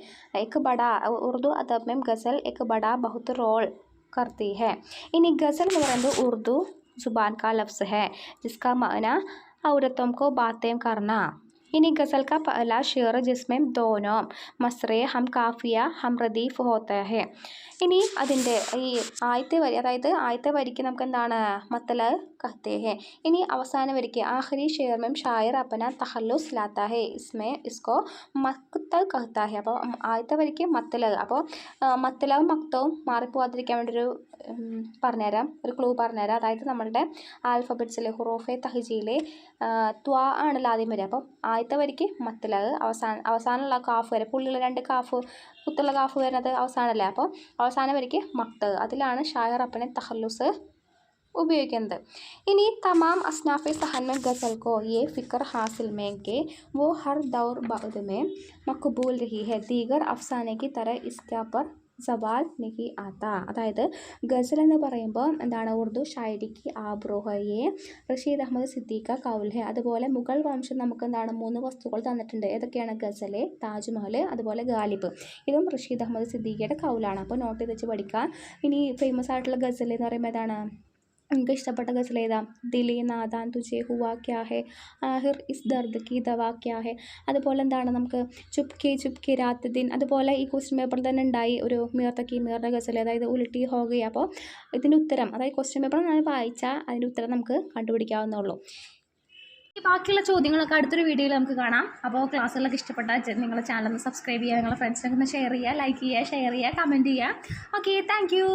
एक बड़ा उर्दू अदब में गज़ल एक बड़ा बहुत रोल करती है. इन्हीं गज़ल എന്ന് പറയുന്നത് ഉറുദു जुबान का लफ्ज़ है जिसका माना औरतों को बातें करना. इन्हीं गज़ल का पहला शेर जिसमें दोनों मसरे हम काफिया हम रदीफ होता है. ഇനി അതിൻ്റെ ഈ ആദ്യത്തെ വരി, അതായത് ആദ്യത്തെ വരിക്ക് നമുക്ക് എന്താണ് മത്തല कहते हैं. ഇനി അവസാന വരിക്ക് ആഖിരി ഷെയർ में शायर अपना तखल्लुस लाता है इसको മക്തൽ कहता है. അപ്പോൾ ആദ്യത്തെ വരിക്ക് മത്തല. അപ്പോൾ മത്തലവും മക്തവും മാറിപ്പോവാതിരിക്കാൻ വേണ്ടി ഒരു ക്ലൂ പറഞ്ഞുതരാം. അതായത് നമ്മളുടെ ആൽഫബറ്റ്സിലെ ഹുറൂഫെ തഹ്ജീലെ ത്വാ ആണല്ലോ ആദ്യം വരിക. അപ്പം ആദ്യത്തെ വരിക്ക് മത്തലഗ്, അവസാനമുള്ള കാഫ് വരെ, പുള്ളിയുള്ള 2 കാഫ്, കുത്തുള്ള കാഫ് വരുന്നത് അവസാനമല്ലേ. അപ്പോൾ അവസാന വരിക്ക് മക്തഗ്, അതിലാണ് ഷായർ അപ്പനെ തഖല്ലുസ് ഉപയോഗിക്കുന്നത്. ഇനി തമാം അസ്നാഫെ സഹൻ में गज़ल को ये फ़िक्र हासिल में कि वो हर दौर बाद में मकबूल रही है, दीगर अफसाने की तरह इसके पर സവാൽ നഹി ആത്ത. അതായത് ഗസൽ എന്ന് പറയുമ്പോൾ എന്താണ് ഉറുദു ഷായരിക്ക് ആബ്രോഹയെ റഷീദ് അഹമ്മദ് സിദ്ദീഖ കൗൽ ഹെ. അതുപോലെ മുഗൾ വംശം നമുക്ക് എന്താണ് 3 വസ്തുക്കൾ തന്നിട്ടുണ്ട്. ഏതൊക്കെയാണ്? ഗസല്, താജ്മഹൽ, അതുപോലെ ഗാലിബ്. ഇതും റഷീദ് അഹമ്മദ് സിദ്ദീഖയുടെ കൗലാണ്. അപ്പോൾ നോട്ട് ചെയ്ത് വെച്ച് പഠിക്കുക. ഇനി ഫേമസ് ആയിട്ടുള്ള ഗസൽ എന്ന് പറയുമ്പോൾ ഏതാണ്? എനിക്ക് ഇഷ്ടപ്പെട്ട ഗസൽ ഏതാ? ദിലി നാദാൻ തുജെ ഹുവാ ക്യാ ഹെ, ആഹിർ ഇസ് ദർദ് കി ദവാ ക്യാ ഹെ. അതുപോലെ എന്താണ് നമുക്ക് ചുപ്കെ രാത്ത് ദിൻ. അതുപോലെ ഈ ക്വസ്റ്റ്യൻ പേപ്പറിൽ തന്നെ ഉണ്ടായി ഒരു മീറുടെ ഗസൽ, അതായത് ഉൽട്ടി ഹോ ഗയി. അപ്പോൾ ഇതിൻ്റെ ഉത്തരം, അതായത് ക്വസ്റ്റ്യൻ പേപ്പർ ഞാൻ വായിച്ചാൽ അതിൻ്റെ ഉത്തരം നമുക്ക് കണ്ടുപിടിക്കാവുന്നുള്ളൂ. ഈ ബാക്കിയുള്ള ചോദ്യങ്ങളൊക്കെ അടുത്തൊരു വീഡിയോയിൽ നമുക്ക് കാണാം. അപ്പോൾ ക്ലാസ്സുകളൊക്കെ ഇഷ്ടപ്പെട്ടാൽ നിങ്ങളുടെ ചാനൽ ഒന്ന് സബ്സ്ക്രൈബ് ചെയ്യുക, നിങ്ങളുടെ ഫ്രണ്ട്സിനൊക്കെ ഒന്ന് ഷെയർ ചെയ്യുക, ലൈക്ക് ചെയ്യുക, ഷെയർ ചെയ്യുക, കമൻറ്റ് ചെയ്യുക. Okay, thank you.